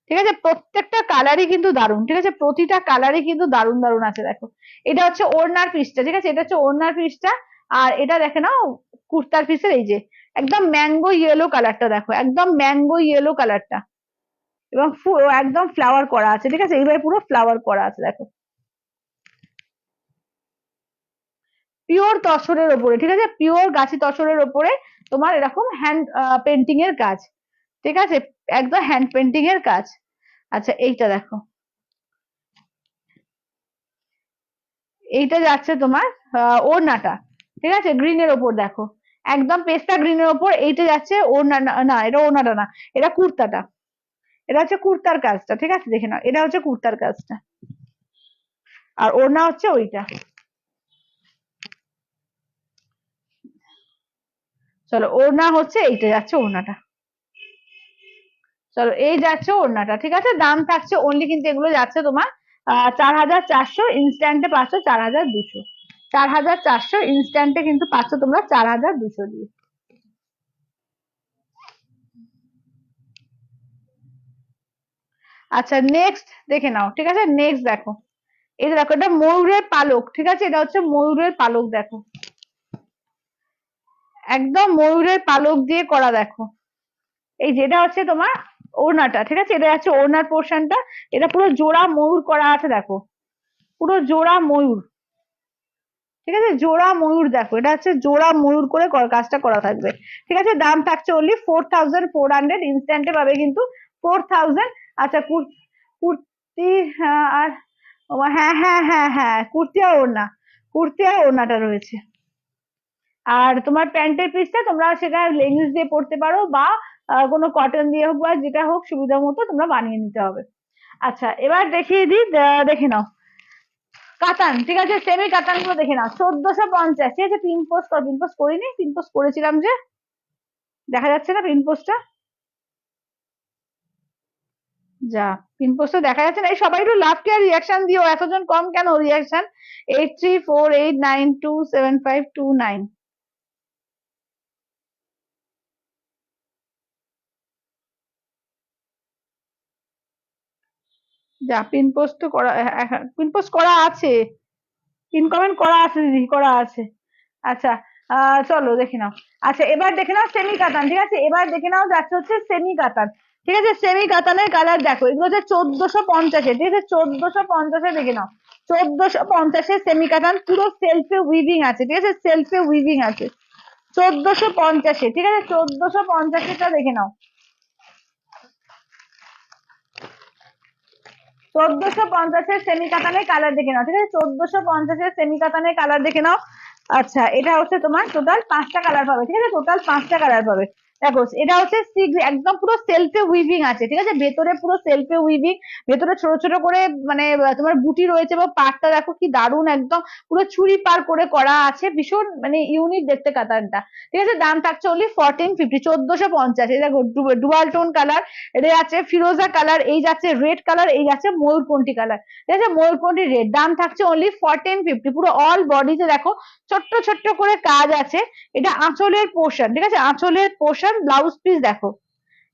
ঠিক আছে, প্রত্যেকটা কালারই কিন্তু দারুণ, ঠিক আছে, প্রতিটা কালারই কিন্তু দারুণ দারুণ আছে, দেখো। এটা হচ্ছে ওড়নার পিসটা, ঠিক আছে, এটা হচ্ছে ওড়নার পিসটা। আর এটা দেখে নাও কুর্তার পিসের, এই যে একদম ম্যাঙ্গো ইয়েলো কালারটা, দেখো একদম ম্যাঙ্গো ইয়েলো কালারটা, এবং একদম ফ্লাওয়ার করা আছে, ঠিক আছে, এইভাবে পুরো ফ্লাওয়ার করা আছে, দেখো পিওর তসরের ওপরে, ঠিক আছে, পিওর গাছি তসরের ওপরে তোমার এরকম হ্যান্ড পেন্টিং এর কাজ, ঠিক আছে, একদম হ্যান্ড পেন্টিং এর কাজ। আচ্ছা, এইটা দেখো, এইটা যাচ্ছে তোমার ওড়নাটা, ঠিক আছে, গ্রিনের ওপর দেখো, একদম পেস্তা গ্রিনের ওপর এইটা যাচ্ছে ওড়না, না এটা ওড়নাটা না, এটা কুর্তাটা, এটা হচ্ছে কুর্তার কাজটা, ঠিক আছে, দেখে নাও, এটা হচ্ছে কুর্তার কাজটা, আর ওড়না হচ্ছে ওইটা। চলো, ওড়না হচ্ছে এইটা যাচ্ছে ওড়নাটা, চলো এই যাচ্ছে ওড়নাটা, ঠিক আছে, দাম থাকছে অনলি কিন্তু এগুলো যাচ্ছে তোমার 4400, ইনস্ট্যান্টে পাচ্ছ 4200, 4400 ইনস্ট্যান্টে কিন্তু পাচ্ছ তোমরা 4200 দিয়ে। আচ্ছা, নেক্সট দেখে নাও, ঠিক আছে, নেক্সট দেখো, এই যে দেখো, এটা ময়ূরের পালক, ঠিক আছে, এটা হচ্ছে ময়ূরের পালক, দেখো একদম ময়ূরের পালক দিয়ে করা, দেখো এই যেটা হচ্ছে তোমার ওড়নাটা, ঠিক আছে, এটা হচ্ছে ওড়নার পোর্শনটা, এটা পুরো জোড়া ময়ূর করা আছে, দেখো পুরো জোড়া ময়ূর, ঠিক আছে, জোড়া ময়ূর, দেখো এটা হচ্ছে জোড়া ময়ূর করে কাজটা করা থাকবে। ঠিক আছে, দাম থাকছে অনলি 4400, ইনস্ট্যান্টে পাবে কিন্তু 4000। আচ্ছা, কুর্তি, আর হ্যাঁ হ্যাঁ হ্যাঁ হ্যাঁ, কুর্তি আর ওড়না, কুর্তি আর ওড়নাটা রয়েছে। আর তোমার প্যান্টের পিসটা তোমরা সেটা লেগিংস দিয়ে পরতে পারো, বা কোনো কটন দিয়ে হোক, বা যেটা হোক সুবিধা মতো তোমরা বানিয়ে নিতে হবে। আচ্ছা, এবার দেখিয়ে দিই, দেখে নাও কাতান, ঠিক আছে, সেমি কাতান গুলো দেখে নাও, 1450, ঠিক আছে, পিন পোস্ট কর, পিন পোস্ট করিনি, পিন পোস্ট করেছিলাম যে, দেখা যাচ্ছে না পিন পোস্টটা, যা পিন পোস্টটা দেখা যাচ্ছে না, এই সবাই একটু লাভ কে রিয়াকশন দিও, এতজন কম কেন রিয়াকশন? 8348927529। যা পিন পোস্ট তো করা, পিন পোস্ট করা আছে, পিন কমেন্ট করা আছে দিদি, করা আছে। আচ্ছা, চলো দেখে নাও। আচ্ছা, এবার দেখে নাও সেমি কাতান, ঠিক আছে, এবার দেখে নাও যাচ্ছে হচ্ছে সেমি কাতান, ঠিক আছে, সেমি কাতানের কালার দেখো, এগুলো হচ্ছে 1450, ঠিক আছে, 1450 দেখে নাও, 1450 সেমি কাতান, পুরো সেলফে উইভিং আছে, ঠিক আছে, সেলফে উইভিং আছে, 1450, ঠিক আছে, 1450টা দেখে নাও, 1450 সেমি কাতানের কালার দেখে নাও, ঠিক আছে, 1450 সেমি কাতানের কালার দেখে নাও। আচ্ছা, এটা হচ্ছে তোমার টোটাল 5টা কালার পাবে, ঠিক আছে, টোটাল 5টা কালার পাবে, দেখো এটা হচ্ছে একদম পুরো সেলফে উইভিং আছে, ঠিক আছে, ভেতরে পুরো সেলফে উইভিং, ভেতরে ছোট ছোট করে মানে তোমার বুটি রয়েছে, এবং পাড়টা দেখো কি দারুণ, একদম পুরো চুড়ি পার করে করা আছে, ভীষণ মানে ইউনিক দেখতে কাতানটা। ঠিক আছে, দাম থাকছে অনলি 1450, 1450। এই দেখো ডুয়াল টোন কালার, এটা যাচ্ছে ফিরোজা কালার, এই যাচ্ছে রেড কালার, এই যাচ্ছে ময়ূরকণ্ঠী কালার। ঠিক আছে, ময়ূরকণ্ঠী রেড, দাম থাকছে অনলি 1450। পুরো অল বডিতে দেখো ছোট্ট ছোট্ট করে কাজ আছে। এটা আঁচলের পোর্শন, ঠিক আছে, আঁচলের পোর্শন, ব্লাউজ পিস দেখো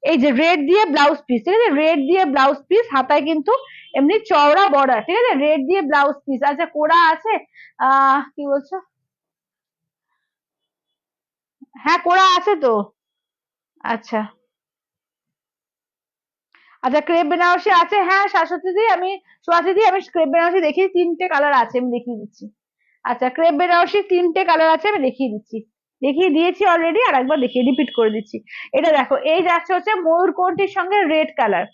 এই যে রেড দিয়ে ব্লাউজ পিস, ঠিক আছে, রেড দিয়ে ব্লাউজ পিস, হাতায় কিন্তু এমনি চওড়া বর্ডার, ঠিক আছে, রেড দিয়ে ব্লাউজ পিস। আচ্ছা কোড়া আছে, কি বলছো? হ্যাঁ কোড়া আছে তো। আচ্ছা আচ্ছা, ক্রেপ বেনারসি আছে, হ্যাঁ শাশ্বতী দি, আমি সুয়াতি দি, আমি ক্রেপ বেনারসি দেখিয়ে, 3টে কালার আছে, আমি দেখিয়ে দিচ্ছি। আচ্ছা ক্রেপ বেনারসি 3টে কালার আছে, আমি দেখিয়ে দিচ্ছি, দেখিয়ে দিয়েছি অলরেডি, আর একবার দেখিয়ে রিপিট করে দিচ্ছি। এটা দেখো এই যাচ্ছে হচ্ছে ময়ূরকণ্ঠীর সঙ্গে রেড কালার।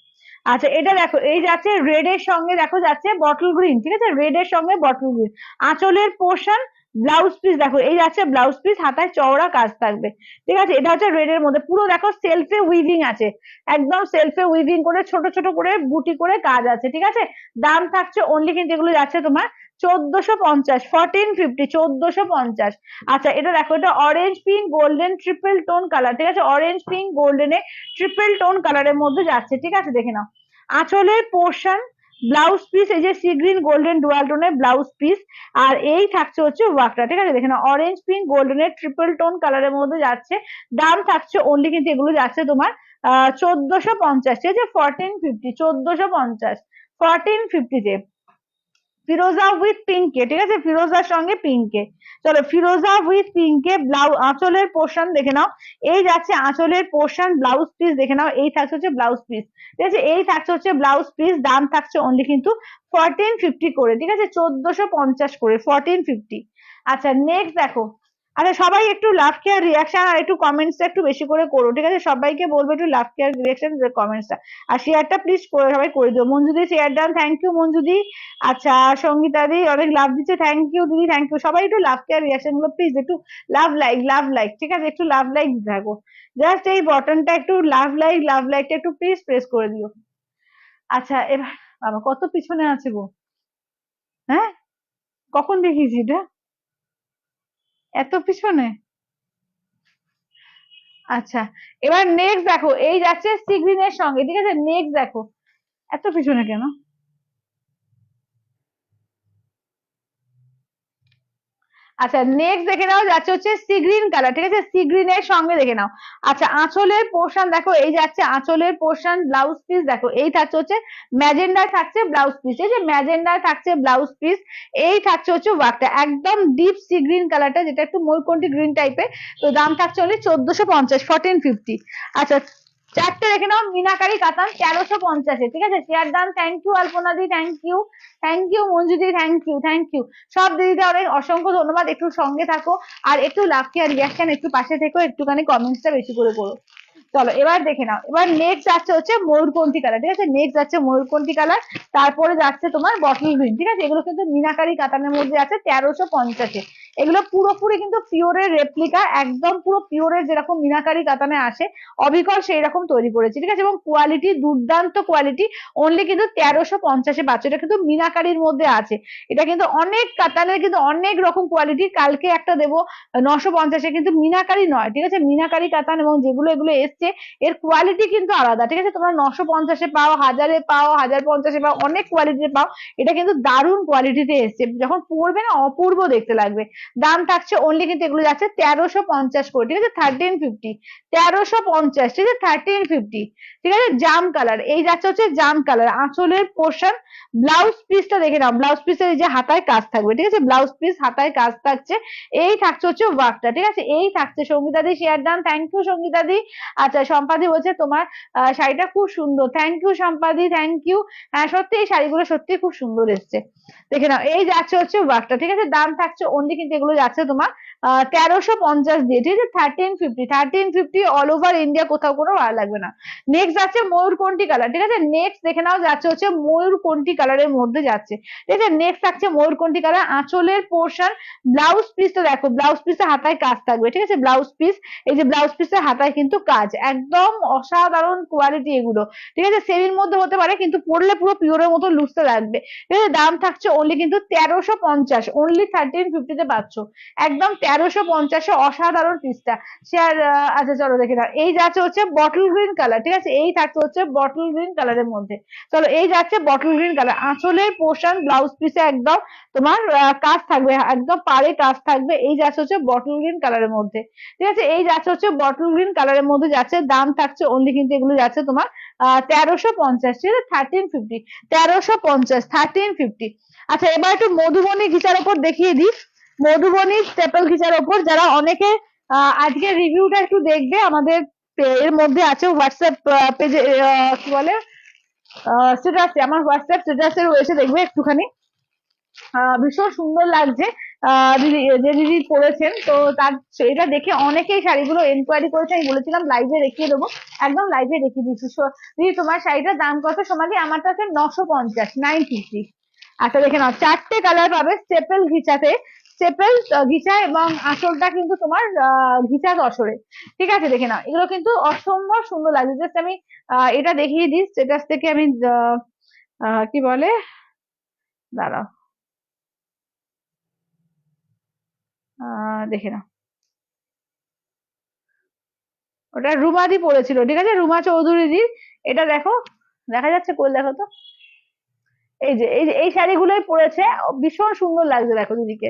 আচ্ছা এটা দেখো এই যাচ্ছে রেড এর সঙ্গে, দেখো যাচ্ছে বটল গ্রিন, ঠিক আছে, রেড এর সঙ্গে বটল গ্রিন। আঁচলের পোর্শন, ব্লাউজ পিস দেখো এই যাচ্ছে ব্লাউজ পিস, হাতায় চওড়া কাজ থাকবে। ঠিক আছে, এটা হচ্ছে রেড এর মধ্যে, পুরো দেখো সেলফে উইভিং আছে, একদম সেলফে উইভিং করে ছোট ছোট করে বুটি করে কাজ আছে। ঠিক আছে, দাম থাকছে অনলি কিন্তু এগুলো যাচ্ছে তোমার 1450, 1450, 1450। আচ্ছা এটা দেখো, এটা orange pink golden triple tone colour, ঠিক আছে, অরেঞ্জ পিঙ্ক গোল্ডেনে ট্রিপল টোন কালারের মধ্যে যাচ্ছে। ঠিক আছে, দেখে নাও আঁচলের পোর্শন, ব্লাউজ পিস এই যে সি গ্রিন গোল্ডেন ডুয়াল টোনের ব্লাউজ পিস, আর এই থাকছে হচ্ছে ওয়ার্কটা। ঠিক আছে, দেখে নাও অরেঞ্জ পিঙ্ক গোল্ডেনের ট্রিপল টোন কালারের মধ্যে যাচ্ছে। দাম থাকছে অনলি কিন্তু এগুলো যাচ্ছে তোমার 1450, ঠিক আছে, 1450, 1450, 1450 ফিরোজা উইথ পিঙ্কে, ঠিক আছে, ফিরোজার সঙ্গে পিঙ্কে। চলো ফিরোজা উইথ পিঙ্কে ব্লাউজ, আঁচলের পোর্শন দেখে নাও, এই যাচ্ছে আঁচলের পোর্শন, ব্লাউজ পিস দেখে নাও, এই থাকছে হচ্ছে ব্লাউজ পিস। ঠিক আছে, এই থাকছে হচ্ছে ব্লাউজ পিস, দাম থাকছে অনলি কিন্তু 1450 করে, ঠিক আছে, 1450 করে, 1450। আচ্ছা নেক্সট দেখো, আচ্ছা সবাই একটু লাভ কেয়ার রিয়াকশন আর একটু কমেন্টসটা একটু বেশি করে করো, ঠিক আছে, সবাইকে বলবো একটু লাভ কেয়ার রিয়াকশন কমেন্টসটা, আর শেয়ারটা প্লিজ করে সবাই করে দিও। Manjudi share done, thank you Manjudi. আচ্ছা সঙ্গীতা দি অনেক লাভ দিচ্ছে, থ্যাংক ইউ দিদি, থ্যাংক ইউ। সবাই একটু লাভ কেয়ার রিয়াকশন গুলো প্লিজ একটু লাভ লাইক, লাভ লাইক, ঠিক আছে, একটু লাভ লাইক দিতে থাকো, জাস্ট এই বটনটা একটু লাভ লাইক, লাভ লাইকটা একটু প্লিজ প্রেস করে দিও। আচ্ছা এবার বাবা কত পিছনে আছে গো, হ্যাঁ কখন দেখিয়েছি এটা, এত পিছনে। আচ্ছা এবার নেক্সট দেখো, এই যাচ্ছে সি গ্রিনের সঙ্গে, ঠিক আছে, নেক্সট দেখো, এত পিছনে কেন। আচ্ছা নেক্সট দেখে নাও, যাচ্ছে হচ্ছে সি গ্রিন কালার, ঠিক আছে, সি গ্রিন এর সঙ্গে দেখে নাও। আচ্ছা আঁচলের পোর্শন দেখো, এই যাচ্ছে আঁচলের পোর্শন, ব্লাউজ পিস দেখো এই থাকছে হচ্ছে ম্যাজেন্ডার থাকছে ব্লাউজ পিস, এই যে ম্যাজেন্ডার থাকছে ব্লাউজ পিস, এই থাকছে হচ্ছে ওয়ার্কটা একদম ডিপ সি গ্রিন কালারটা, যেটা একটু ময়ূরকণ্ঠী গ্রিন টাইপের। তো দাম থাকছে অনলি 1450, 1450। আচ্ছা চারটে দেখে নাও, মিনাকারি কাতান 1350-এ, ঠিক আছে, share done, thank you Alpana di, thank you, thank you Manjudi, thank you, thank you. সব দিদিদের অনেক অসংখ্য ধন্যবাদ, একটু সঙ্গে থাকো, আর একটু লাভ কেয়ার রিয়াকশন একটু পাশে থেকো, একটুখানি কমেন্টসটা বেশি করে করো। চলো এবার দেখে নাও, এবার নেক্সট যাচ্ছে হচ্ছে ময়ূরকণ্ঠী কালার, ঠিক আছে, নেক্সট যাচ্ছে ময়ূরকণ্ঠী কালার, তারপরে যাচ্ছে তোমার বটল গ্রিন, ঠিক আছে, এগুলো কিন্তু মিনাকারি কাতানের মধ্যে আছে 1350-এ। এগুলো পুরোপুরি কিন্তু পিওরের রেপ্লিকা, একদম পুরো পিওরের যেরকম মিনাকারি কাতানে আসে অবিকল সেই রকম তৈরি করেছি, ঠিক আছে, এবং কোয়ালিটি দুর্দান্ত কোয়ালিটি, অনলি কিন্তু 1350-এ পাচ্ছ। এটা কিন্তু মিনাকারির মধ্যে আছে, এটা কিন্তু অনেক কাতানের কিন্তু অনেক রকম কোয়ালিটি, কালকে একটা দেবো 950-এ, কিন্তু মিনাকারি নয়, ঠিক আছে, মিনাকারি কাতান এবং যেগুলো এগুলো এসছে এর কোয়ালিটি কিন্তু আলাদা, ঠিক আছে, তোমরা 950-এ পাও, 1000-এ পাও, 1050-এ পাও, অনেক কোয়ালিটিতে পাও, এটা কিন্তু দারুণ কোয়ালিটিতে এসছে, যখন পরবে না অপূর্ব দেখতে লাগবে। দাম থাকছে অনলি কিন্তু এগুলো যাচ্ছে 1350 করে, ঠিক আছে, 1350, 1350, ঠিক আছে, 1350। ঠিক আছে, জাম কালার, এই যাচ্ছে হচ্ছে জাম কালার, আঁচলের পোর্শন, ব্লাউজ পিসটা দেখে নাও, ব্লাউজ পিসের এই যে হাতায় কাজ থাকবে, ঠিক আছে, ব্লাউজ পিস হাতায় কাজ থাকছে, এই থাকছে হচ্ছে ওয়ার্কটা, ঠিক আছে, এই থাকছে। Sangeeta di share done, thank you Sangeeta di. আচ্ছা আচ্ছা সম্পাদি বলছে তোমার শাড়িটা খুব সুন্দর, thank you Sampadi, thank you. হ্যাঁ সত্যি এই শাড়িগুলো সত্যি খুব সুন্দর এসছে। দেখে নাও এই যাচ্ছে হচ্ছে ওয়ার্কটা, ঠিক আছে, দাম থাকছে অনলি কিন্তু এগুলো যাচ্ছে তোমার 1350 দিয়ে, ঠিক আছে, 1350 অল ওভার ইন্ডিয়া, কোথাও কোনো ভালো লাগবে না। নেক্সট যাচ্ছে ময়ূরকণ্ঠী কালার, ঠিক আছে, নেক্সট দেখে নাও যাচ্ছে হচ্ছে ময়ূরকণ্ঠী কালারের মধ্যে যাচ্ছে, ঠিক আছে, নেক্সট থাকছে ময়ূরকণ্ঠী কালার। আঁচলের পোর্শন, ব্লাউজ পিসটা দেখো, ব্লাউজ পিসের হাতায় কাজ থাকবে, ঠিক আছে, ব্লাউজ পিস, এই যে ব্লাউজ পিসের হাতায় কিন্তু কাজ, একদম অসাধারণ কোয়ালিটি এগুলো, ঠিক আছে, সেমির মধ্যে হতে পারে কিন্তু পরলে পুরো পিওরের মতো লুজটা লাগবে, ঠিক আছে, দাম থাকছে অনলি কিন্তু 1350, অনলি 1350 পাচ্ছ, একদম 1350, অসাধারণ পিসটা। শেয়ার আচ্ছা চলো দেখে নাও, এই যাচ্ছে হচ্ছে বটল গ্রিন কালার, ঠিক আছে, এই থাকছে হচ্ছে বটল গ্রিন কালারের মধ্যে। চলো এই যাচ্ছে বটল গ্রিন কালার, আঁচলের পোর্শন ব্লাউজ পিসে একদম তোমার কাজ থাকবে, একদম পাড়ে কাজ থাকবে, এই যাচ্ছে হচ্ছে বটল গ্রিন কালারের মধ্যে, ঠিক আছে, এই যাচ্ছে হচ্ছে বটল গ্রিন কালারের মধ্যে যাচ্ছে, দাম থাকছে অনলি কিন্তু এগুলো যাচ্ছে তোমার 1350, ঠিক আছে, 1350, 1350, 1350। আচ্ছা এবার একটু মধুবনী ঘিচার ওপর দেখিয়ে দিই, মধুবনী স্টেপল ঘিচার ওপর যারা অনেকে আজকে রিভিউটা একটু দেখবে, আমাদের এর মধ্যে আছে হোয়াটসঅ্যাপ পেজে, কি বলে স্ট্যাটাসে, আমার হোয়াটসঅ্যাপ স্ট্যাটাসে রয়েছে, দেখবে একটুখানি ভীষণ সুন্দর লাগছে। দিদি যে দিদি পরেছেন, তো তার সেইটা দেখে অনেকেই শাড়িগুলো এনকোয়ারি করেছে, আমি বলেছিলাম লাইভে দেখিয়ে দেবো, একদম লাইভে দেখিয়ে দিচ্ছি। দিদি তোমার শাড়িটার দাম কত? সোমালি আমারটা আছে 950, 950। আচ্ছা দেখে নাও, চারটে কালার পাবে স্টেপল ঘিচাতে, স্টেপল ঘিচা, এবং আঁচলটা কিন্তু তোমার ঘিচা তসরে, ঠিক আছে, দেখে নাও এগুলো কিন্তু অসম্ভব সুন্দর লাগছে। জাস্ট আমি এটা দেখিয়ে দিই স্টেটাস থেকে, আমি কি বলে, দাঁড়াও দেখে নাও, ওটা রুমাদি পড়েছিল, ঠিক আছে, রুমা চৌধুরীজির, এটা দেখো, দেখা যাচ্ছে কোল, দেখো তো, এই শাড়িগুলোই পরেছে, ভীষণ সুন্দর লাগছে দেখো দিদিকে,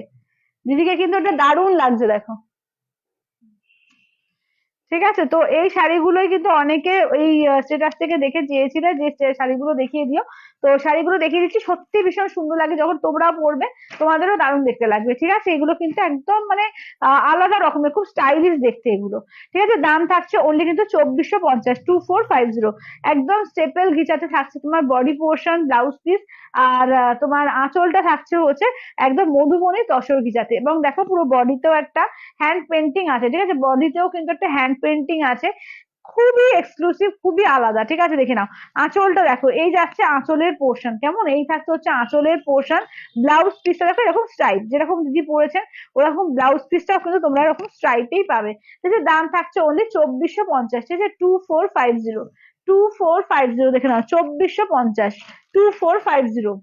দিদিকে কিন্তু এটা দারুণ লাগছে দেখো, ঠিক আছে। তো এই শাড়িগুলোই কিন্তু অনেকে ওই স্ট্যাটাস থেকে দেখে চেয়েছিলে যে শাড়িগুলো দেখিয়ে দিও, তো শাড়িগুলো দেখিয়ে দিচ্ছি, সত্যি ভীষণ সুন্দর লাগে, যখন তোমরাও পরবে তোমাদেরও দারুণ দেখতে লাগবে, ঠিক আছে, এগুলো কিন্তু একদম মানে আলাদা রকমের, খুব স্টাইলিশ দেখতে এগুলো, ঠিক আছে, দাম থাকছে অনলি কিন্তু 2450, 2450, একদম স্টেপল ঘিচাতে থাকছে তোমার বডি পোর্শন ব্লাউজ পিস, আর তোমার আঁচলটা থাকছে হচ্ছে একদম মধুবনী তসর ঘিচাতে, এবং দেখো পুরো বডিতেও একটা হ্যান্ড পেন্টিং আছে, ঠিক আছে, বডিতেও কিন্তু একটা হ্যান্ড পেন্টিং আছে, খুবই এক্সক্লুসিভ, খুবই আলাদা, ঠিক আছে, দেখে নাও আঁচলটা দেখো, এই যাচ্ছে আঁচলের পোর্শন, কেমন, এই থাকছে হচ্ছে আঁচলের পোর্শন, ব্লাউজ পিসটা দেখো এরকম স্ট্রাইপ, যেরকম দিদি পরেছেন ওরকম ব্লাউজ পিসটাও কিন্তু তোমরা এরকম স্ট্রাইপেই পাবে, ঠিক আছে, দাম থাকছে অনলি 2450, ঠিক আছে, 2450, 2450, দেখে নাও 2450, 2450।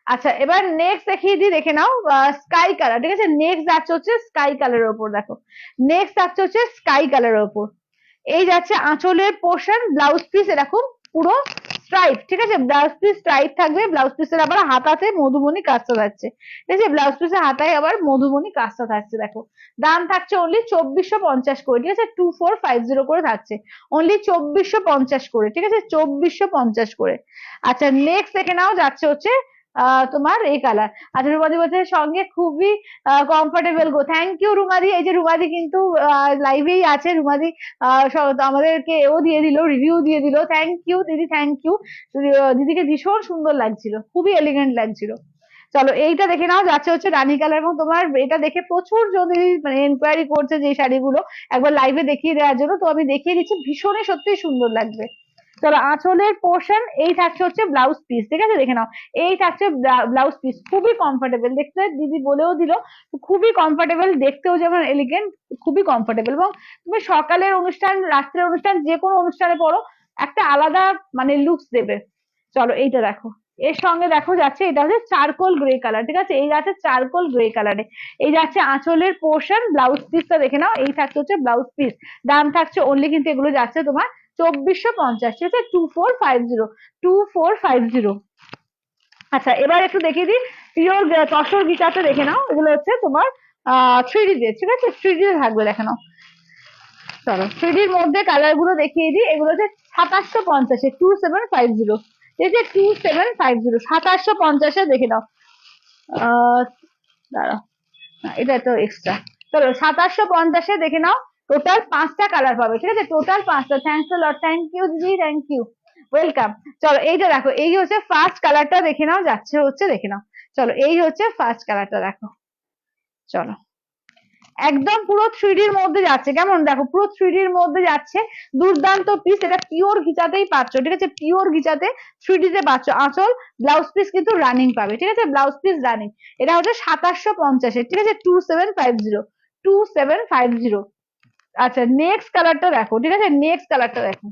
আচ্ছা এবার নেক্সট দেখিয়ে দিই, দেখে নাও স্কাই কালার, ঠিক আছে, নেক্সট যাচ্ছে হচ্ছে স্কাই কালারের ওপর, দেখো নেক্সট যাচ্ছে হচ্ছে স্কাই কালারের ওপর, এই যাচ্ছে আঁচলের পোর্শন ব্লাউজ পিস এরকম পুরো স্ট্রাইপ, ঠিক আছে, ব্লাউজ পিস স্ট্রাইপ থাকবে, ব্লাউজ পিসের আবার হাতাতে মধুবনী কাজটা থাকছে, ঠিক আছে, ব্লাউজ পিসের হাতায় আবার মধুবনী কাজটা থাকছে, দেখো দাম থাকছে অনলি 2450 করে, ঠিক আছে, 2450 করে থাকছে, অনলি 2450 করে, ঠিক আছে, 2450 করে। আচ্ছা নেক্সট দেখে নাও যাচ্ছে হচ্ছে তোমার এই কালার। আচ্ছা রুমাদি বলছে সঙ্গে খুবই কমফোর্টেবল গো, থ্যাংক ইউ রুমাদি, এই যে রুমাদি কিন্তু লাইভেই আছে, রুমাদি আমাদেরকে ও দিয়ে দিল, রিভিউ দিয়ে দিল, থ্যাংক ইউ দিদি, থ্যাংক ইউ, দিদিকে ভীষণ সুন্দর লাগছিল, খুবই এলিগেন্ট লাগছিল। চলো এইটা দেখে নাও যাচ্ছে হচ্ছে রানী কালার, এবং তোমার এটা দেখে প্রচুর যদি মানে এনকোয়ারি করছে যে শাড়িগুলো একবার লাইভে দেখিয়ে দেওয়ার জন্য, তো আমি দেখিয়ে দিচ্ছি, ভীষণই সত্যি সুন্দর লাগবে। চলো আঁচলের পোর্শন, এই থাকছে হচ্ছে ব্লাউজ পিস, ঠিক আছে, দেখে নাও এই থাকছে ব্লাউজ পিস, খুবই কমফোর্টেবল দেখতে, দিদি বলেও দিল খুবই কমফোর্টেবল, দেখতেও যেমন এলিগেন্ট, খুবই কমফোর্টেবল, এবং তুমি সকালের অনুষ্ঠান, রাত্রের অনুষ্ঠান, যে কোনো অনুষ্ঠানে পড়ো, একটা আলাদা মানে লুকস দেবে। চলো এইটা দেখো, এর সঙ্গে দেখো যাচ্ছে, এটা হচ্ছে চারকোল গ্রে কালার, ঠিক আছে, এই যাচ্ছে চারকোল গ্রে কালারে, এই যাচ্ছে আঁচলের পোর্শন, ব্লাউজ পিসটা দেখে নাও, এই থাকছে হচ্ছে ব্লাউজ পিস, দাম থাকছে অনলি কিন্তু এগুলো যাচ্ছে তোমার 2450, ঠিক আছে, 2450, 2450। আচ্ছা এবার একটু দেখিয়ে দিই পিওর তসর গিটারটা, দেখে নাও এগুলো হচ্ছে তোমার 3D দিয়ে, ঠিক আছে, 3D থাকবে, দেখে নাও, চলো 3D র মধ্যে কালার গুলো দেখিয়ে দিই, এগুলো হচ্ছে 2750, 2750, এই যে 2750, 2750 দেখে নাও, দাঁড়াও, এটা তো এক্সট্রা, চলো 2750 দেখে নাও, টোটাল 5টা কালার পাবে, ঠিক আছে, টোটাল 5টা। Thanks a lot, thank you দিদি, থ্যাংক ইউ, ওয়েলকাম। চলো এইটা দেখো, এই হচ্ছে ফার্স্ট কালারটা, দেখে নাও, যাচ্ছে হচ্ছে, দেখে নাও। চলো এই হচ্ছে ফার্স্ট কালারটা, দেখো। চলো একদম পুরো 3D মধ্যে যাচ্ছে, কেমন দেখো, পুরো 3D মধ্যে যাচ্ছে, দুর্দান্ত পিস। এটা পিওর ঘিচাতেই পাচ্ছ, ঠিক আছে, পিওর ঘিচাতে 3D তে পাচ্ছ। আঁচল ব্লাউজ পিস কিন্তু রানিং পাবে, ঠিক আছে, ব্লাউজ পিস রানিং। এটা হচ্ছে 2750, ঠিক আছে, 2750, 2750। আচ্ছা নেক্সট কালারটা দেখো, ঠিক আছে, নেক্সট কালারটা দেখো।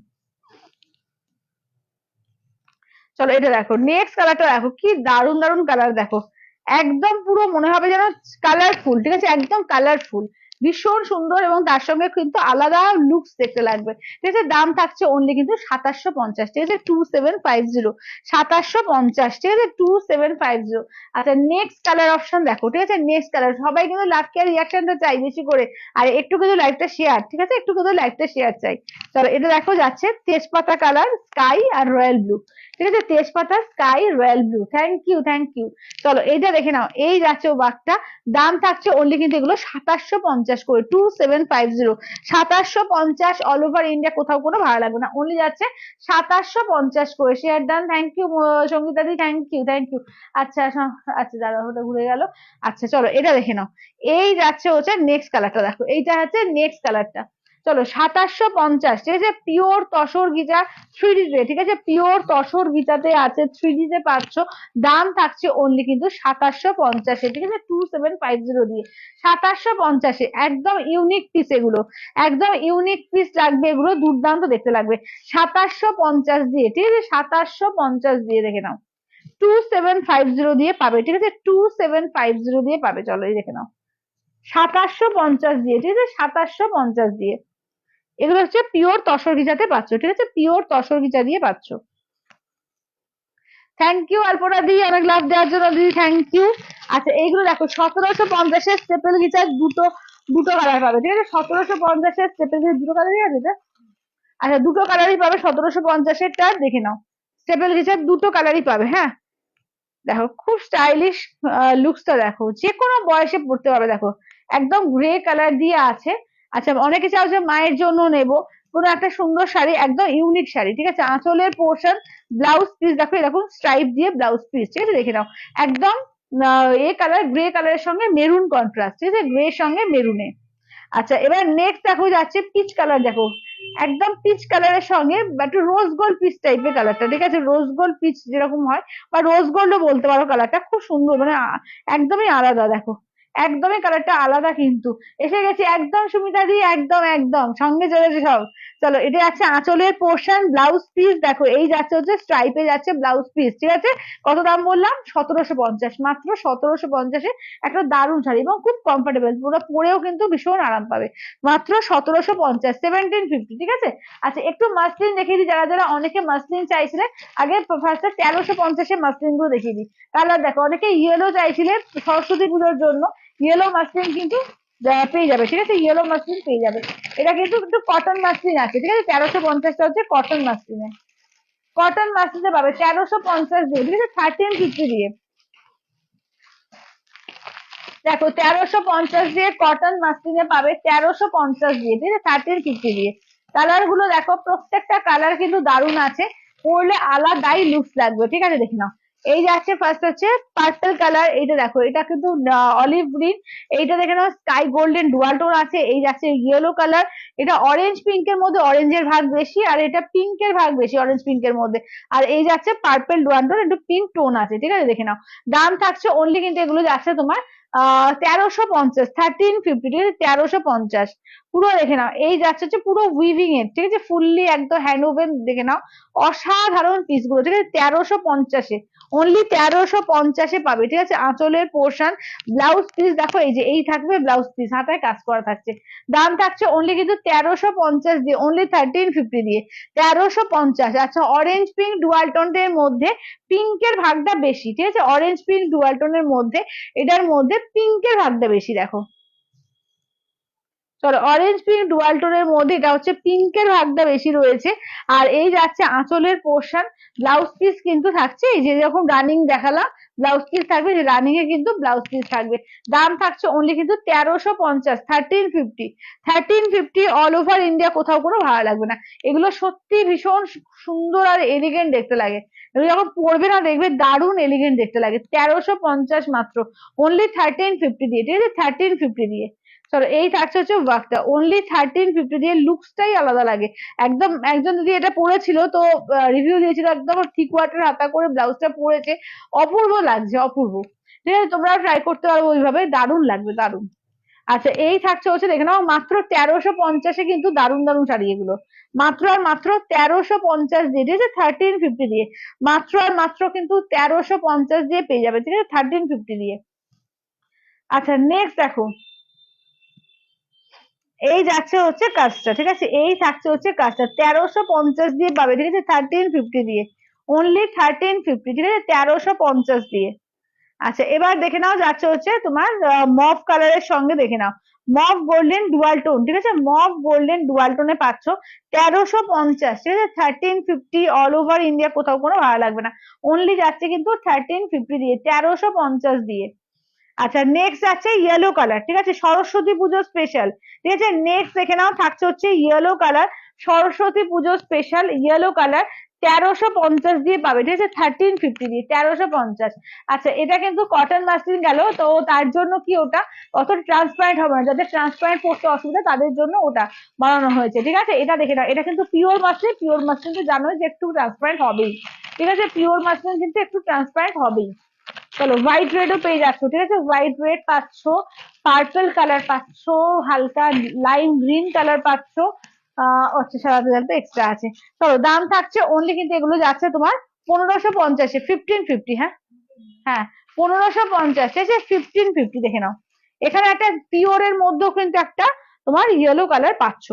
চলো এটা দেখো, নেক্সট কালারটা দেখো, কি দারুন দারুন কালার দেখো, একদম পুরো মনে হবে যেন কালারফুল, ঠিক আছে, একদম কালারফুল, ভীষণ সুন্দর, এবং তার সঙ্গে কিন্তু আলাদা লুকস দেখতে লাগবে, ঠিক আছে। দাম থাকছে অনলি কিন্তু 2750, ঠিক আছে, 2750, 2750, ঠিক আছে, 2750। আচ্ছা নেক্সট কালার অপশন দেখো, ঠিক আছে, নেক্সট কালার। সবাই কিন্তু লাভ কেয়ার রিয়াকশনটা চাই বেশি করে, আর একটু কিন্তু লাইভটা শেয়ার, ঠিক আছে, একটু কিন্তু লাইভটা শেয়ার চাই। চলো এটা দেখো, যাচ্ছে তেজপাতা কালার, স্কাই আর রয়্যাল ব্লু, ঠিক আছে, তেজপাতা, sky, royal blue. Thank you, thank you. চলো এইটা দেখে নাও, এই যাচ্ছে ও বাঘটা। দাম থাকছে অনলি কিন্তু এগুলো 2750 করে, 2750, 2750, অল ওভার ইন্ডিয়া, কোথাও কোনো ভাড়া লাগবে না, অনলি যাচ্ছে 2750 করে। Share done, thank you Sangeeta di, thank you, thank you. আচ্ছা আচ্ছা দাদা, ওটা ঘুরে গেল। আচ্ছা চলো এটা দেখে নাও, এই যাচ্ছে হচ্ছে নেক্সট কালারটা, দেখো এইটা হচ্ছে নেক্সট কালারটা। চলো 2750, ঠিক আছে, পিওর তসর গিজা 3D তে, ঠিক আছে, পিওর তসর গিজাতে আছে, 3D তে পাচ্ছ। দাম থাকছে অনলি কিন্তু 2750, ঠিক আছে, 2750 দিয়ে, 2750। একদম ইউনিক পিস এগুলো, একদম ইউনিক পিস লাগবে এগুলো, দুর্দান্ত দেখতে লাগবে। 2750 দিয়ে, ঠিক আছে, 2750 দিয়ে, দেখে নাও, 2750 দিয়ে পাবে, ঠিক আছে, 2750 দিয়ে পাবে। চলো এই দেখে নাও, 2750 দিয়ে, ঠিক আছে, 2750 দিয়ে। এগুলো হচ্ছে পিওর তসর গিজাতে পাচ্ছ, ঠিক আছে, পিওর তসর গিজা দিয়ে পাচ্ছ। থ্যাংক ইউ আলপনা দি, অনেক লাভ দেওয়ার জন্য দিদি, থ্যাংক ইউ। আচ্ছা এইগুলো দেখো, 1750-এর স্টেপেল গিজার দুটো দুটো কালার পাবে, ঠিক আছে, 1750-এর স্টেপেল গিজার দুটো কালারই আছে এটা। আচ্ছা দুটো কালারই পাবে 1750-এরটা, দেখে নাও, স্টেপেল গিজার দুটো কালারই পাবে, হ্যাঁ। দেখো খুব স্টাইলিশ লুকসটা দেখো, যে কোনো বয়সে পড়তে পারবে, দেখো একদম গ্রে কালার দিয়ে আছে। আচ্ছা অনেকে চাও যে মায়ের জন্য নেব কোনো একটা সুন্দর শাড়ি, একদম ইউনিক শাড়ি, ঠিক আছে, আঁচলের পোর্শন, ব্লাউজ পিস দেখো এরকম স্ট্রাইপ দিয়ে ব্লাউজ পিস, ঠিক আছে, দেখে নাও, একদম এ কালার, গ্রে কালারের সঙ্গে মেরুন কন্ট্রাস্ট, ঠিক আছে, গ্রে সঙ্গে মেরুনে। আচ্ছা এবার নেক্সট দেখো যাচ্ছে পিচ কালার, দেখো একদম পিচ কালারের সঙ্গে একটু রোজ গোল্ড পিচ টাইপের কালারটা, ঠিক আছে, রোজ গোল্ড পিচ যেরকম হয়, বা রোজ গোল্ডও বলতে পারো, কালারটা খুব সুন্দর, মানে একদমই আলাদা, দেখো একদমই কালারটা আলাদা কিন্তু। এসে গেছি একদম সুমিতা দি, একদম একদম সঙ্গে চলেছে সব। চলো এটা যাচ্ছে আঁচলের পোর্শন, ব্লাউজ পিস দেখো, এই যাচ্ছে হচ্ছে স্ট্রাইপে যাচ্ছে ব্লাউজ পিস, ঠিক আছে। কত দাম বললাম, 1750, মাত্র 1750-এ একটা দারুণ শাড়ি, এবং খুব কমফোর্টেবল, পুরো পরেও কিন্তু ভীষণ আরাম পাবে, মাত্র 1750, 1750, ঠিক আছে। আচ্ছা একটু মাসলিন দেখিয়ে দিই, যারা যারা অনেকে মাসলিন চাইছিলেন, আগে ফার্স্টে 1350-এর মাসলিন গুলো দেখিয়ে দিই। কালার দেখো, অনেকে ইয়েলো চাইছিলেন সরস্বতী পুজোর জন্য, ইয়েলো মাসলিন কিন্তু পেয়ে যাবে, ঠিক আছে, ইয়েলো মাসলিন পেয়ে যাবে। এটা কিন্তু একটু কটন মাসলিন আছে, ঠিক আছে, 1350টা হচ্ছে কটন মাসলিনে, কটন মাসলিনে পাবে 1350 দিয়ে, ঠিক আছে, 1350 দিয়ে। দেখো 1350 দিয়ে কটন মাসলিনে পাবে, 1350 দিয়ে, ঠিক আছে, 1350 দিয়ে। কালার গুলো দেখো, প্রত্যেকটা কালার কিন্তু দারুণ আছে, পরলে আলাদাই লুকস লাগবে, ঠিক আছে, দেখে নাও। এই যাচ্ছে ফার্স্ট হচ্ছে পার্পল কালার, এইটা দেখো, এটা কিন্তু অলিভ গ্রিন, এইটা দেখে নাও স্কাই গোল্ডেন ডুয়াল টোন আছে। এই যাচ্ছে ইয়েলো কালার, এটা অরেঞ্জ পিঙ্কের মধ্যে অরেঞ্জের ভাগ বেশি, আর এটা পিঙ্কের ভাগ বেশি অরেঞ্জ পিঙ্কের মধ্যে। আর এই যাচ্ছে পার্পল ডুয়াল টোন, একটু পিঙ্ক টোন আছে, ঠিক আছে, দেখে নাও। দাম থাকছে অনলি কিন্তু এগুলো যাচ্ছে তোমার 1350, 1350, ঠিক আছে, 1350 পুরো, দেখে নাও। এই যাচ্ছে হচ্ছে পুরো উইভিং এর, ঠিক আছে, ফুললি একদম হ্যান্ড ওভেন, দেখে নাও অসাধারণ পিস গুলো, ঠিক আছে, 1350-এ, অনলি 1350-এ পাবে, ঠিক আছে। আঁচলের পোর্শন, ব্লাউজ পিস দেখো, এই যে এই থাকবে ব্লাউজ পিস, হাতায় কাজ করা থাকছে। দাম থাকছে অনলি কিন্তু 1350 দিয়ে, অনলি 1350 দিয়ে, 1350। আচ্ছা অরেঞ্জ পিঙ্ক ডুয়াল টোনের মধ্যে পিঙ্কের ভাগটা বেশি, ঠিক আছে, অরেঞ্জ পিঙ্ক ডুয়াল টোনের মধ্যে এটার মধ্যে পিঙ্কের ভাগটা বেশি, দেখো। চলো অরেঞ্জ পিঙ্ক ডুয়াল টোনের মধ্যে এটা হচ্ছে পিঙ্কের ভাগটা বেশি রয়েছে। আর এই যাচ্ছে আঁচলের পোর্শন, ব্লাউজ পিস কিন্তু থাকছে এই যে যখন রানিং দেখালাম ব্লাউজ পিস থাকবে, যে রানিং এ কিন্তু ব্লাউজ পিস থাকবে। দাম থাকছে অনলি কিন্তু 1350, 1350, 1350 অল ওভার ইন্ডিয়া, কোথাও কোনো ভাড়া লাগবে না। এগুলো সত্যি ভীষণ সুন্দর আর এলিগেন্ট দেখতে লাগে, এগুলো যখন পরবে না দেখবে দারুণ এলিগেন্ট দেখতে লাগে। 1350 মাত্র, অনলি 1350 দিয়ে, ঠিক আছে 1350 দিয়ে। চলো এই থাকছে হচ্ছে ওয়ার্কটা অনলি 1350 দিয়ে, লুকসটাই আলাদা লাগে একদম। একজন যদি এটা পরেছিল তো রিভিউ দিয়েছিল একদম থিক ওয়াটার হাতা করে ব্লাউজটা পরেছে, অপূর্ব লাগছে অপূর্ব। ঠিক আছে, তোমরাও ট্রাই করতে পারবো ওইভাবে, দারুণ লাগবে দারুণ। আচ্ছা এই থাকছে হচ্ছে দেখে নাও মাত্র 1350-এ, কিন্তু দারুণ দারুণ শাড়ি এগুলো, মাত্র আর মাত্র 1350 দিয়ে, ঠিক আছে 1350 দিয়ে, মাত্র আর মাত্র কিন্তু 1350 দিয়ে পেয়ে যাবে, ঠিক আছে 1350 দিয়ে। আচ্ছা নেক্সট দেখো, এই যাচ্ছে হচ্ছে কাজটা, ঠিক আছে এই থাকছে হচ্ছে কাজটা 1350 দিয়ে পাবে, ঠিক আছে 1350 দিয়ে, অনলি 1350, ঠিক আছে 1350 দিয়ে। আচ্ছা এবার দেখে নাও যাচ্ছে হচ্ছে তোমার মভ কালারের সঙ্গে, দেখে নাও মভ গোল্ডেন ডুয়াল টোন, ঠিক আছে মভ গোল্ডেন ডুয়াল টোনে পাচ্ছ 1350, ঠিক আছে 1350 অল ওভার ইন্ডিয়া, কোথাও কোনো ভাড়া লাগবে না, অনলি যাচ্ছে কিন্তু 1350 দিয়ে, 1350 দিয়ে। আচ্ছা নেক্সট আছে ইয়েলো কালার, ঠিক আছে সরস্বতী পুজো স্পেশাল, ঠিক আছে নেক্সট দেখে নাও থাকছে হচ্ছে ইয়েলো কালার, সরস্বতী পুজো স্পেশাল ইয়েলো কালার, 1350 দিয়ে পাবে, ঠিক আছে 1350 দিয়ে, 1350। আচ্ছা এটা কিন্তু কটন মাসলিন গেল, তো তার জন্য কি ওটা অত ট্রান্সপারেন্ট হবে না, যাদের ট্রান্সপারেন্ট পড়তে অসুবিধা তাদের জন্য ওটা বানানো হয়েছে, ঠিক আছে এটা দেখে নাও, এটা কিন্তু পিওর মাসলিন, পিওর মাসলিন তো জানোই যে একটু ট্রান্সপারেন্ট হবেই, ঠিক আছে পিওর মাসলিন কিন্তু একটু ট্রান্সপারেন্ট হবেই। চলো হোয়াইট রেডও পেয়ে যাচ্ছ, ঠিক আছে হোয়াইট রেড পাচ্ছ, পার্পল কালার পাচ্ছ, হালকা লাইম গ্রিন কালার পাচ্ছ, আচ্ছা সারাতে জানতে এক্সট্রা আছে। চলো দাম থাকছে অনলি কিন্তু এগুলো যাচ্ছে তোমার 1550-এ, 1550, হ্যাঁ হ্যাঁ 1550, ঠিক আছে 1550 দেখে নাও। এখানে একটা পিওরের মধ্যেও কিন্তু একটা তোমার ইয়েলো কালার পাচ্ছ,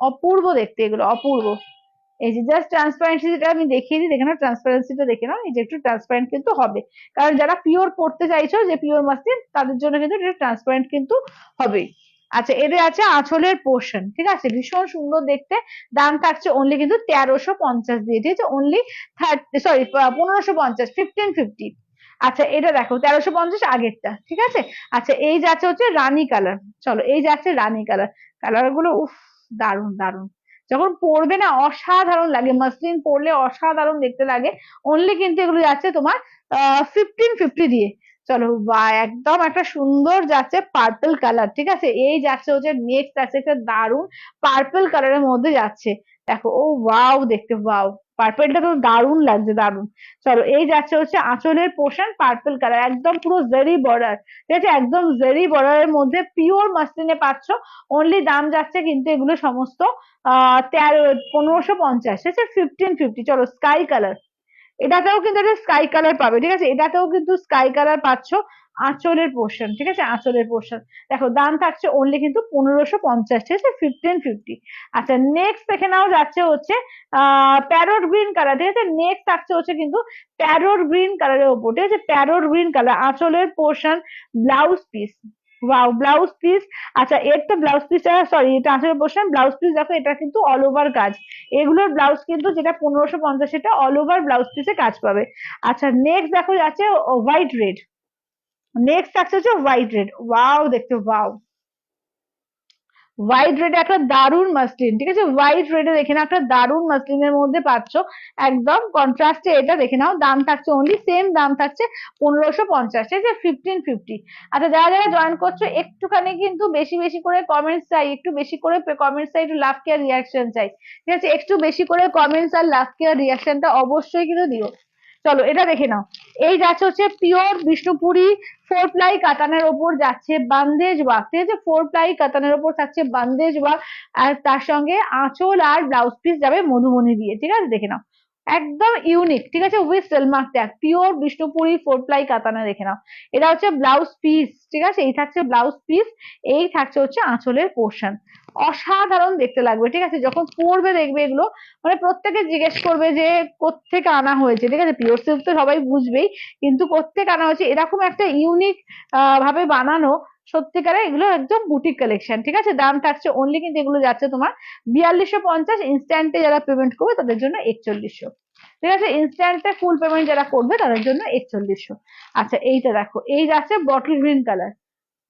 অপূর্ব দেখতে এগুলো অপূর্ব। এই যে জাস্ট ট্রান্সপারেন্সিটা আমি দেখিয়ে দিই, দেখে নাও ট্রান্সপারেন্সিটা দেখে নাও, এই যে একটু ট্রান্সপারেন্ট কিন্তু হবে, কারণ যারা পিওর পড়তে চাইছো যে পিওর মাসলিন তাদের জন্য কিন্তু এটা ট্রান্সপারেন্ট কিন্তু হবে। আচ্ছা এদের আছে আঁচলের পোর্শন, ঠিক আছে ভীষণ সুন্দর দেখতে, দাম থাকছে অনলি কিন্তু 1350 দিয়ে, ঠিক আছে অনলি 1550, 1550। আচ্ছা এটা দেখো 1350 আগেরটা, ঠিক আছে। আচ্ছা এই যাচ্ছে হচ্ছে রানী কালার, চলো এই যাচ্ছে রানী কালার, কালার গুলো উফ দারুন দারুন, যখন পরবে না অসাধারণ লাগে, মাসলিন পরলে অসাধারণ দেখতে লাগে, অনলি কিন্তু এগুলো যাচ্ছে তোমার 1550 দিয়ে। চলো বা একদম একটা সুন্দর যাচ্ছে পার্পল কালার, ঠিক আছে এই যাচ্ছে হচ্ছে নেক্সট আছে একটা দারুন পার্পল কালারের মধ্যে যাচ্ছে, দেখো ও ওয়াও দেখতে ওয়াও, পার্পলটা তো দারুণ লাগছে দারুণ। চলো এই যাচ্ছে হচ্ছে আঁচলের পোর্শন পার্পল কালার, একদম পুরো জেরি বর্ডার, ঠিক আছে একদম জেরি বর্ডারের মধ্যে পিওর মাসলিনে পাচ্ছ, অনলি দাম যাচ্ছে কিন্তু এগুলো সমস্ত 1550, ঠিক আছে 1550। চলো স্কাই কালার, এটাতেও কিন্তু একটা স্কাই কালার পাবে, ঠিক আছে এটাতেও কিন্তু স্কাই কালার পাচ্ছ, আঁচলের পোর্শন, ঠিক আছে আঁচলের পোর্শন, দেখো দাম থাকছে অনলি কিন্তু 1550, ঠিক আছে 1550। আচ্ছা নেক্সট দেখে নাও যাচ্ছে হচ্ছে প্যারট গ্রিন কালার, ঠিক আছে নেক্সট থাকছে হচ্ছে কিন্তু প্যারট গ্রিন কালারের ওপর, ঠিক আছে প্যারট গ্রিন কালার, আঁচলের portion, blouse piece, wow blouse piece. আচ্ছা এর তো ব্লাউজ পিসটা সরি এটা আঁচলের পোর্শন, ব্লাউজ পিস দেখো এটা কিন্তু অল ওভার কাজ, এগুলোর ব্লাউজ কিন্তু যেটা 1550 সেটা অল ওভার ব্লাউজ পিসে কাজ পাবে। আচ্ছা নেক্সট দেখো যাচ্ছে হোয়াইট রেড, নেক্সট থাকছে হচ্ছে হোয়াইট রেড, ওয়াও দেখতে ওয়াও, হোয়াইট রেড একটা দারুন মাসলিন, ঠিক আছে হোয়াইট রেডে দেখে নাও একটা দারুন মাসলিনের মধ্যে পাচ্ছ, একদম কন্ট্রাস্টে এটা দেখে নাও, দাম থাকছে অনলি সেম দাম থাকছে 1550, ঠিক আছে 1550। আচ্ছা যারা যারা জয়েন করছো একটুখানি কিন্তু বেশি বেশি করে কমেন্টস চাই, একটু বেশি করে কমেন্টস চাই, একটু লাভ কেয়ার রিয়াকশন চাই, ঠিক আছে একটু বেশি করে কমেন্টস আর লাভ কেয়ার রিয়াকশনটা অবশ্যই কিন্তু দিও। চলো এটা দেখে নাও, এই যাচ্ছে হচ্ছে পিওর বিষ্ণুপুরি 4 প্লাই কাতানের ওপর যাচ্ছে বান্দেজ ওয়ার্ক, ঠিক আছে 4 প্লাই কাতানের ওপর থাকছে বান্দেজ ওয়ার্ক, আর তার সঙ্গে আঁচল আর ব্লাউজ পিস যাবে মধুবনী দিয়ে, ঠিক আছে দেখে নাও একদম ইউনিক, ঠিক আছে with Silk Mark tag, pure Bishnupuri 4 ply কাতানা, দেখে নাও এটা হচ্ছে ব্লাউজ পিস, ঠিক আছে এই থাকছে ব্লাউজ পিস, এই থাকছে হচ্ছে আঁচলের পোর্শন, অসাধারণ দেখতে লাগবে, ঠিক আছে যখন পরবে দেখবে এগুলো, মানে প্রত্যেকে জিজ্ঞেস করবে যে কোত্থেকে আনা হয়েছে, ঠিক আছে পিওর সিল্ক তো সবাই বুঝবেই, কিন্তু কোত্থেকে আনা হয়েছে, এরকম একটা ইউনিক ভাবে বানানো, সত্যিকারে এগুলো একদম বুটিক কালেকশন, ঠিক আছে। দাম থাকছে অনলি কিন্তু এগুলো যাচ্ছে তোমার 4250, ইনস্ট্যান্টে যারা পেমেন্ট করবে তাদের জন্য 4100, ঠিক আছে। ইনস্ট্যান্টে ফুল পেমেন্ট যারা করবে তাদের জন্য 4100। আচ্ছা এইটা দেখো, এই যাচ্ছে বটল গ্রিন কালার,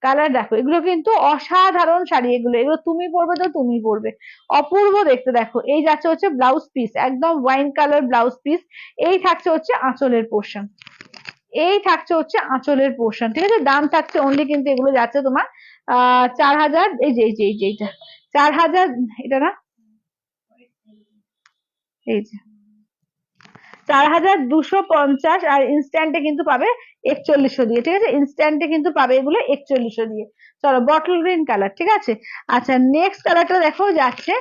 কালার দেখো, এগুলো কিন্তু অসাধারণ শাড়ি, এগুলো এগুলো তুমি পরবে তো তুমি পরবে, অপূর্ব দেখতে। দেখো এই যাচ্ছে হচ্ছে ব্লাউজ পিস, একদম ওয়াইন কালার ব্লাউজ পিস। এই থাকছে হচ্ছে আঁচলের পোর্শন, এই থাকছে হচ্ছে আঁচলের পোর্শন, ঠিক আছে। দাম থাকছে অনলি কিন্তু এগুলো যাচ্ছে তোমার 4000, এই যে এইটা 4000, এটা না, এই যে 4250, আর ইনস্ট্যান্টে কিন্তু পাবে 4100 দিয়ে, ঠিক আছে। ইনস্ট্যান্টে কিন্তু পাবে এগুলো 4100 দিয়ে। চলো বটল গ্রিন কালার, ঠিক আছে। আচ্ছা নেক্সট কালারটা দেখো যাচ্ছে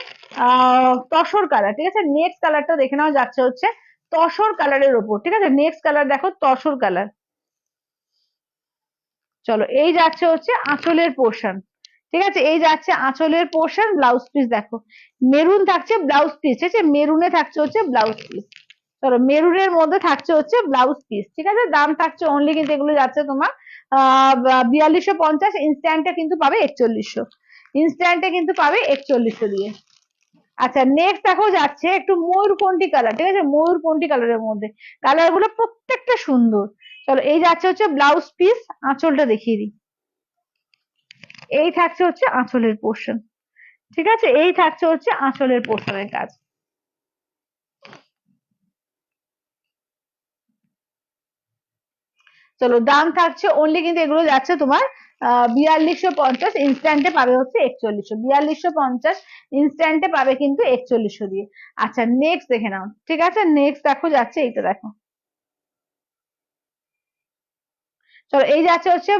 তসর কালার, ঠিক আছে। নেক্সট কালারটা দেখে নাও যাচ্ছে হচ্ছে তসর কালারের ওপর, ঠিক আছে। নেক্সট কালার দেখো তসর কালার। চলো এই যাচ্ছে হচ্ছে আঁচলের পোর্শন, ঠিক আছে। এই যাচ্ছে আঁচলের পোর্শন, ব্লাউজ পিস দেখো মেরুন থাকছে ব্লাউজ পিস, ঠিক আছে। মেরুনে থাকছে হচ্ছে ব্লাউজ পিস, চলো মেরুনের মধ্যে থাকছে হচ্ছে ব্লাউজ পিস, ঠিক আছে। দাম থাকছে অনলি কিন্তু এগুলো যাচ্ছে তোমার 4250, ইনস্ট্যান্টে কিন্তু পাবে 4100, ইনস্ট্যান্টে কিন্তু পাবে 4100 দিয়ে। আচ্ছা নেক্সট দেখো যাচ্ছে একটু ময়ূরকণ্ঠী কালার, ঠিক আছে। ময়ূরকণ্ঠী কালারের মধ্যে, কালার গুলো প্রত্যেকটা সুন্দর। চলো এই যাচ্ছে হচ্ছে ব্লাউজ পিস, আঁচলটা দেখিয়ে দিই। এই থাকছে হচ্ছে আঁচলের পোর্শন, ঠিক আছে। এই থাকছে হচ্ছে আঁচলের পোর্শনের কাজ। চলো দাম থাকছে অনলি কিন্তু এগুলো যাচ্ছে তোমার 4250, ইনস্ট্যান্টে পাবে হচ্ছে 4100, 4250 ইনস্ট্যান্টে পাবে কিন্তু 4100 দিয়ে। আচ্ছা নেক্সট দেখে নাও, ঠিক আছে। নেক্সট দেখো যাচ্ছে এইটা দেখো, চলো এই যাচ্ছে হচ্ছে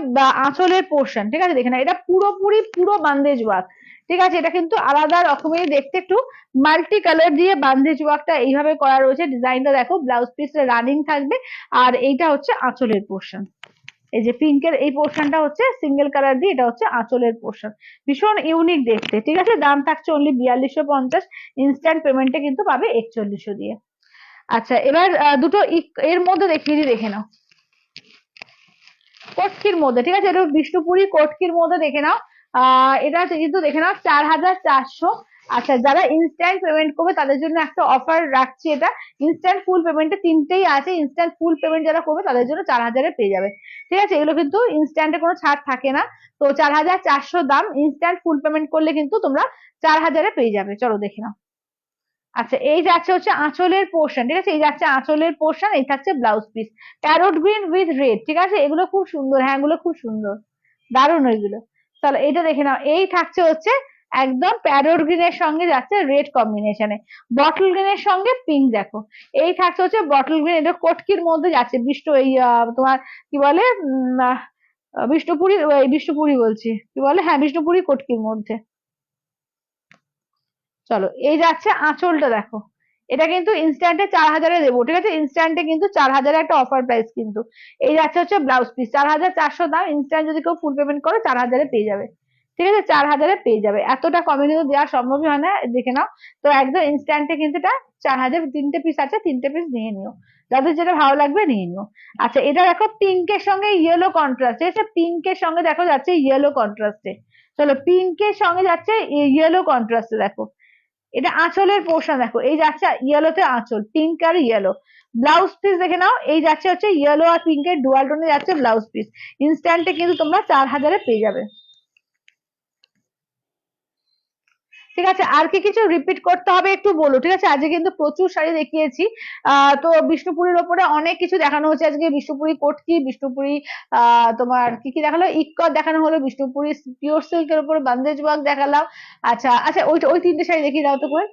আঁচলের পোর্শন, ঠিক আছে। দেখে না, এটা পুরোপুরি পুরো বান্দেজ ওয়ার্ক, ঠিক আছে। এটা কিন্তু আলাদা রকমের দেখতে, একটু মাল্টি কালার দিয়ে বান্দেজ ওয়ার্কটা এইভাবে করা রয়েছে। ডিজাইনটা দেখো, ব্লাউজ পিস রানিং থাকবে, আর এইটা হচ্ছে আঁচলের পোর্শন। এই যে পিঙ্কের এই পোর্শনটা হচ্ছে সিঙ্গেল কালার দিয়ে, এটা হচ্ছে আঁচলের পোর্শন, ভীষণ ইউনিক দেখতে, ঠিক আছে। দাম থাকছে অনলি 4250, ইনস্ট্যান্ট পেমেন্টে কিন্তু পাবে 4100 দিয়ে। আচ্ছা এবার দুটো এর মধ্যে দেখিয়ে দিই, দেখে নাও কটকির মধ্যে, ঠিক আছে। এটা বিষ্ণুপুরি কটকির মধ্যে দেখে নাও, এটা কিন্তু দেখে নাও 4400। আচ্ছা যারা ইনস্ট্যান্ট পেমেন্ট করবে তাদের জন্য একটা অফার রাখছি, এটা ইনস্ট্যান্ট ফুল পেমেন্টে তিনটেই আছে। ইনস্ট্যান্ট ফুল পেমেন্ট যারা করবে তাদের জন্য 4000-এ পেয়ে যাবে, ঠিক আছে। এগুলো কিন্তু ইনস্ট্যান্টে কোনো ছাড় থাকে না, তো 4400 দাম। ইনস্ট্যান্ট ফুল পেমেন্ট করলে কিন্তু তোমরা 4000-এ পেয়ে যাবে। চলো দেখে নাও। আচ্ছা এই যাচ্ছে হচ্ছে আঁচলের পোর্শন, ঠিক আছে। এই যাচ্ছে আঁচলের পোর্শন, এই থাকছে blouse piece, parrot green with red, ঠিক আছে। এগুলো খুব সুন্দর, হ্যাঁ এগুলো খুব সুন্দর, দারুণ ওইগুলো। চলো এইটা দেখে নাও, এই থাকছে হচ্ছে একদম প্যারোট গ্রিনের সঙ্গে যাচ্ছে রেড কম্বিনেশনে, বটল গ্রিনের সঙ্গে পিঙ্ক দেখো। এই থাকছে হচ্ছে বটল গ্রিন, এটা কটকির মধ্যে যাচ্ছে বিষ্ণু এই তোমার কি বলে বিষ্ণুপুরি, বিষ্ণুপুরি বলছি, কি বলে, হ্যাঁ বিষ্ণুপুরি কটকির মধ্যে। চলো এই যাচ্ছে আঁচলটা দেখো, এটা কিন্তু ইনস্ট্যান্টে 4000-এ দেবো, ঠিক আছে। ইনস্ট্যান্টে কিন্তু 4000-এর একটা অফার প্রাইস কিন্তু। এই যাচ্ছে হচ্ছে ব্লাউজ পিস, 4400 দাম। ইনস্ট্যান্ট যদি কেউ ফুল পেমেন্ট করে 4000-এ পেয়ে যাবে, ঠিক আছে। 4000-এ পেয়ে যাবে, এতটা কমে কিন্তু দেওয়া সম্ভবই হয় না, দেখে নাও। তো একদম ইনস্ট্যান্টে কিন্তু এটা 4000, তিনটে পিস আছে, তিনটে পিস নিয়ে নিও, যাদের যেটা ভালো লাগবে নিয়ে নিও। আচ্ছা এটা দেখো পিঙ্কের সঙ্গে ইয়েলো কন্ট্রাস্ট, ঠিক আছে। পিঙ্কের সঙ্গে দেখো যাচ্ছে ইয়েলো কন্ট্রাস্টে, চলো পিঙ্কের সঙ্গে যাচ্ছে ইয়েলো কন্ট্রাস্টে দেখো। এটা আঁচলের পোর্শন দেখো, এই যাচ্ছে ইয়েলোতে আঁচল, পিঙ্ক আর ইয়েলো। ব্লাউজ পিস দেখে নাও, এই যাচ্ছে হচ্ছে ইয়েলো আর পিঙ্কের ডুয়াল টোনে যাচ্ছে ব্লাউজ পিস। ইনস্ট্যান্টে কিন্তু তোমরা 4000-এ পেয়ে যাবে, ঠিক আছে। আর কি কিছু রিপিট করতে হবে একটু বলো, ঠিক আছে। আজকে কিন্তু প্রচুর শাড়ি দেখিয়েছি, তো বিষ্ণুপুরীর ওপরে অনেক কিছু দেখানো হচ্ছে আজকে। বিষ্ণুপুরি কটকি, বিষ্ণুপুরি তোমার কি কি দেখালো, ইক্কত দেখানো হলো, বিষ্ণুপুরি পিওর সিল্কের উপরে বান্দেজ ওয়ার্ক দেখালাম। আচ্ছা আচ্ছা ওই ওই তিনটে শাড়ি দেখিয়ে দাও তো করে।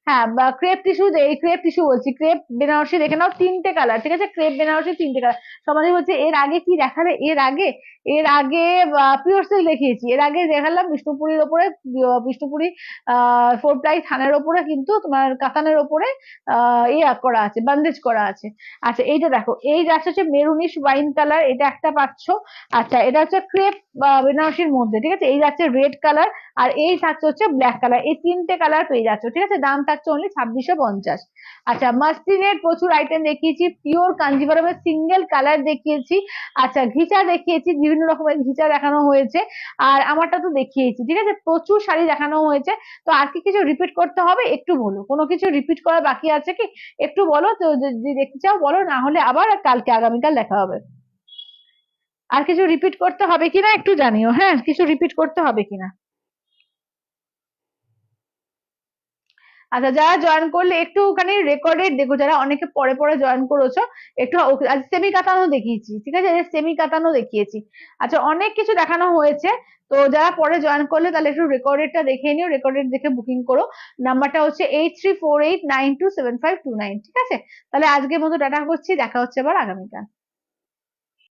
হ্যাঁ বা ক্রেপ টিস্যু, এই ক্রেপ টিস্যু বলছি, ক্রেপ বেনারসি দেখে নাও, তিনটে কালার, ঠিক আছে। ক্রেপ বেনারসি তিনটে কালার। সমাজে বলছে এর আগে কি দেখালে, এর আগে, এর আগে পিওর সিল্ক দেখিয়েছি, এর আগে দেখালাম বিষ্ণুপুরীর ওপরে, বিষ্ণুপুরি 4 প্লাই থানের ওপরে কিন্তু তোমার কাতানের ওপরে ইয়ে করা আছে, বান্দেজ করা আছে। আচ্ছা এইটা দেখো, এই যাচ্ছে হচ্ছে মেরুনিশ ওয়াইন কালার, এটা একটা পাচ্ছ। আচ্ছা এটা হচ্ছে ক্রেপ বেনারসির মধ্যে, ঠিক আছে। এই যাচ্ছে রেড কালার, আর এই থাকছে হচ্ছে ব্ল্যাক কালার, এই তিনটে কালার পেয়ে যাচ্ছ, ঠিক আছে। দাম থাকছে অনলি 2650। আচ্ছা, মাসলিনের প্রচুর আইটেম দেখিয়েছি, পিওর কাঞ্জিভারমের সিঙ্গেল কালার দেখিয়েছি, আচ্ছা ঘিচা দেখিয়েছি, বিভিন্ন রকমের ঘিচা দেখানো হয়েছে, আর আমারটা তো দেখিয়েছি, ঠিক আছে, প্রচুর শাড়ি দেখানো হয়েছে। তো আর কি কিছু রিপিট করতে হবে একটু বলো, কোনো কিছু রিপিট করা বাকি আছে কি একটু বলো তো, যদি দেখতে চাও বলো, না হলে আবার কালকে আগামীকাল দেখা হবে। আর কিছু রিপিট করতে হবে কিনা একটু জানিও, হ্যাঁ কিছু রিপিট করতে হবে কিনা। আচ্ছা, যারা জয়েন করলে একটুখানি রেকর্ডেড দেখো, যারা অনেকে পরে পরে জয়েন করেছো একটু আজ সেমি কাতানো দেখিয়েছি, ঠিক আছে, সেমি কাতানো দেখিয়েছি। আচ্ছা, অনেক কিছু দেখানো হয়েছে। তো যারা পরে জয়েন করলে তাহলে একটু রেকর্ডেডটা দেখে নিও, রেকর্ডেড দেখে বুকিং করো। নাম্বারটা হচ্ছে 8348927529, ঠিক আছে। তাহলে আজকের মতো টাটা করছি, দেখা হচ্ছে আবার আগামীকাল।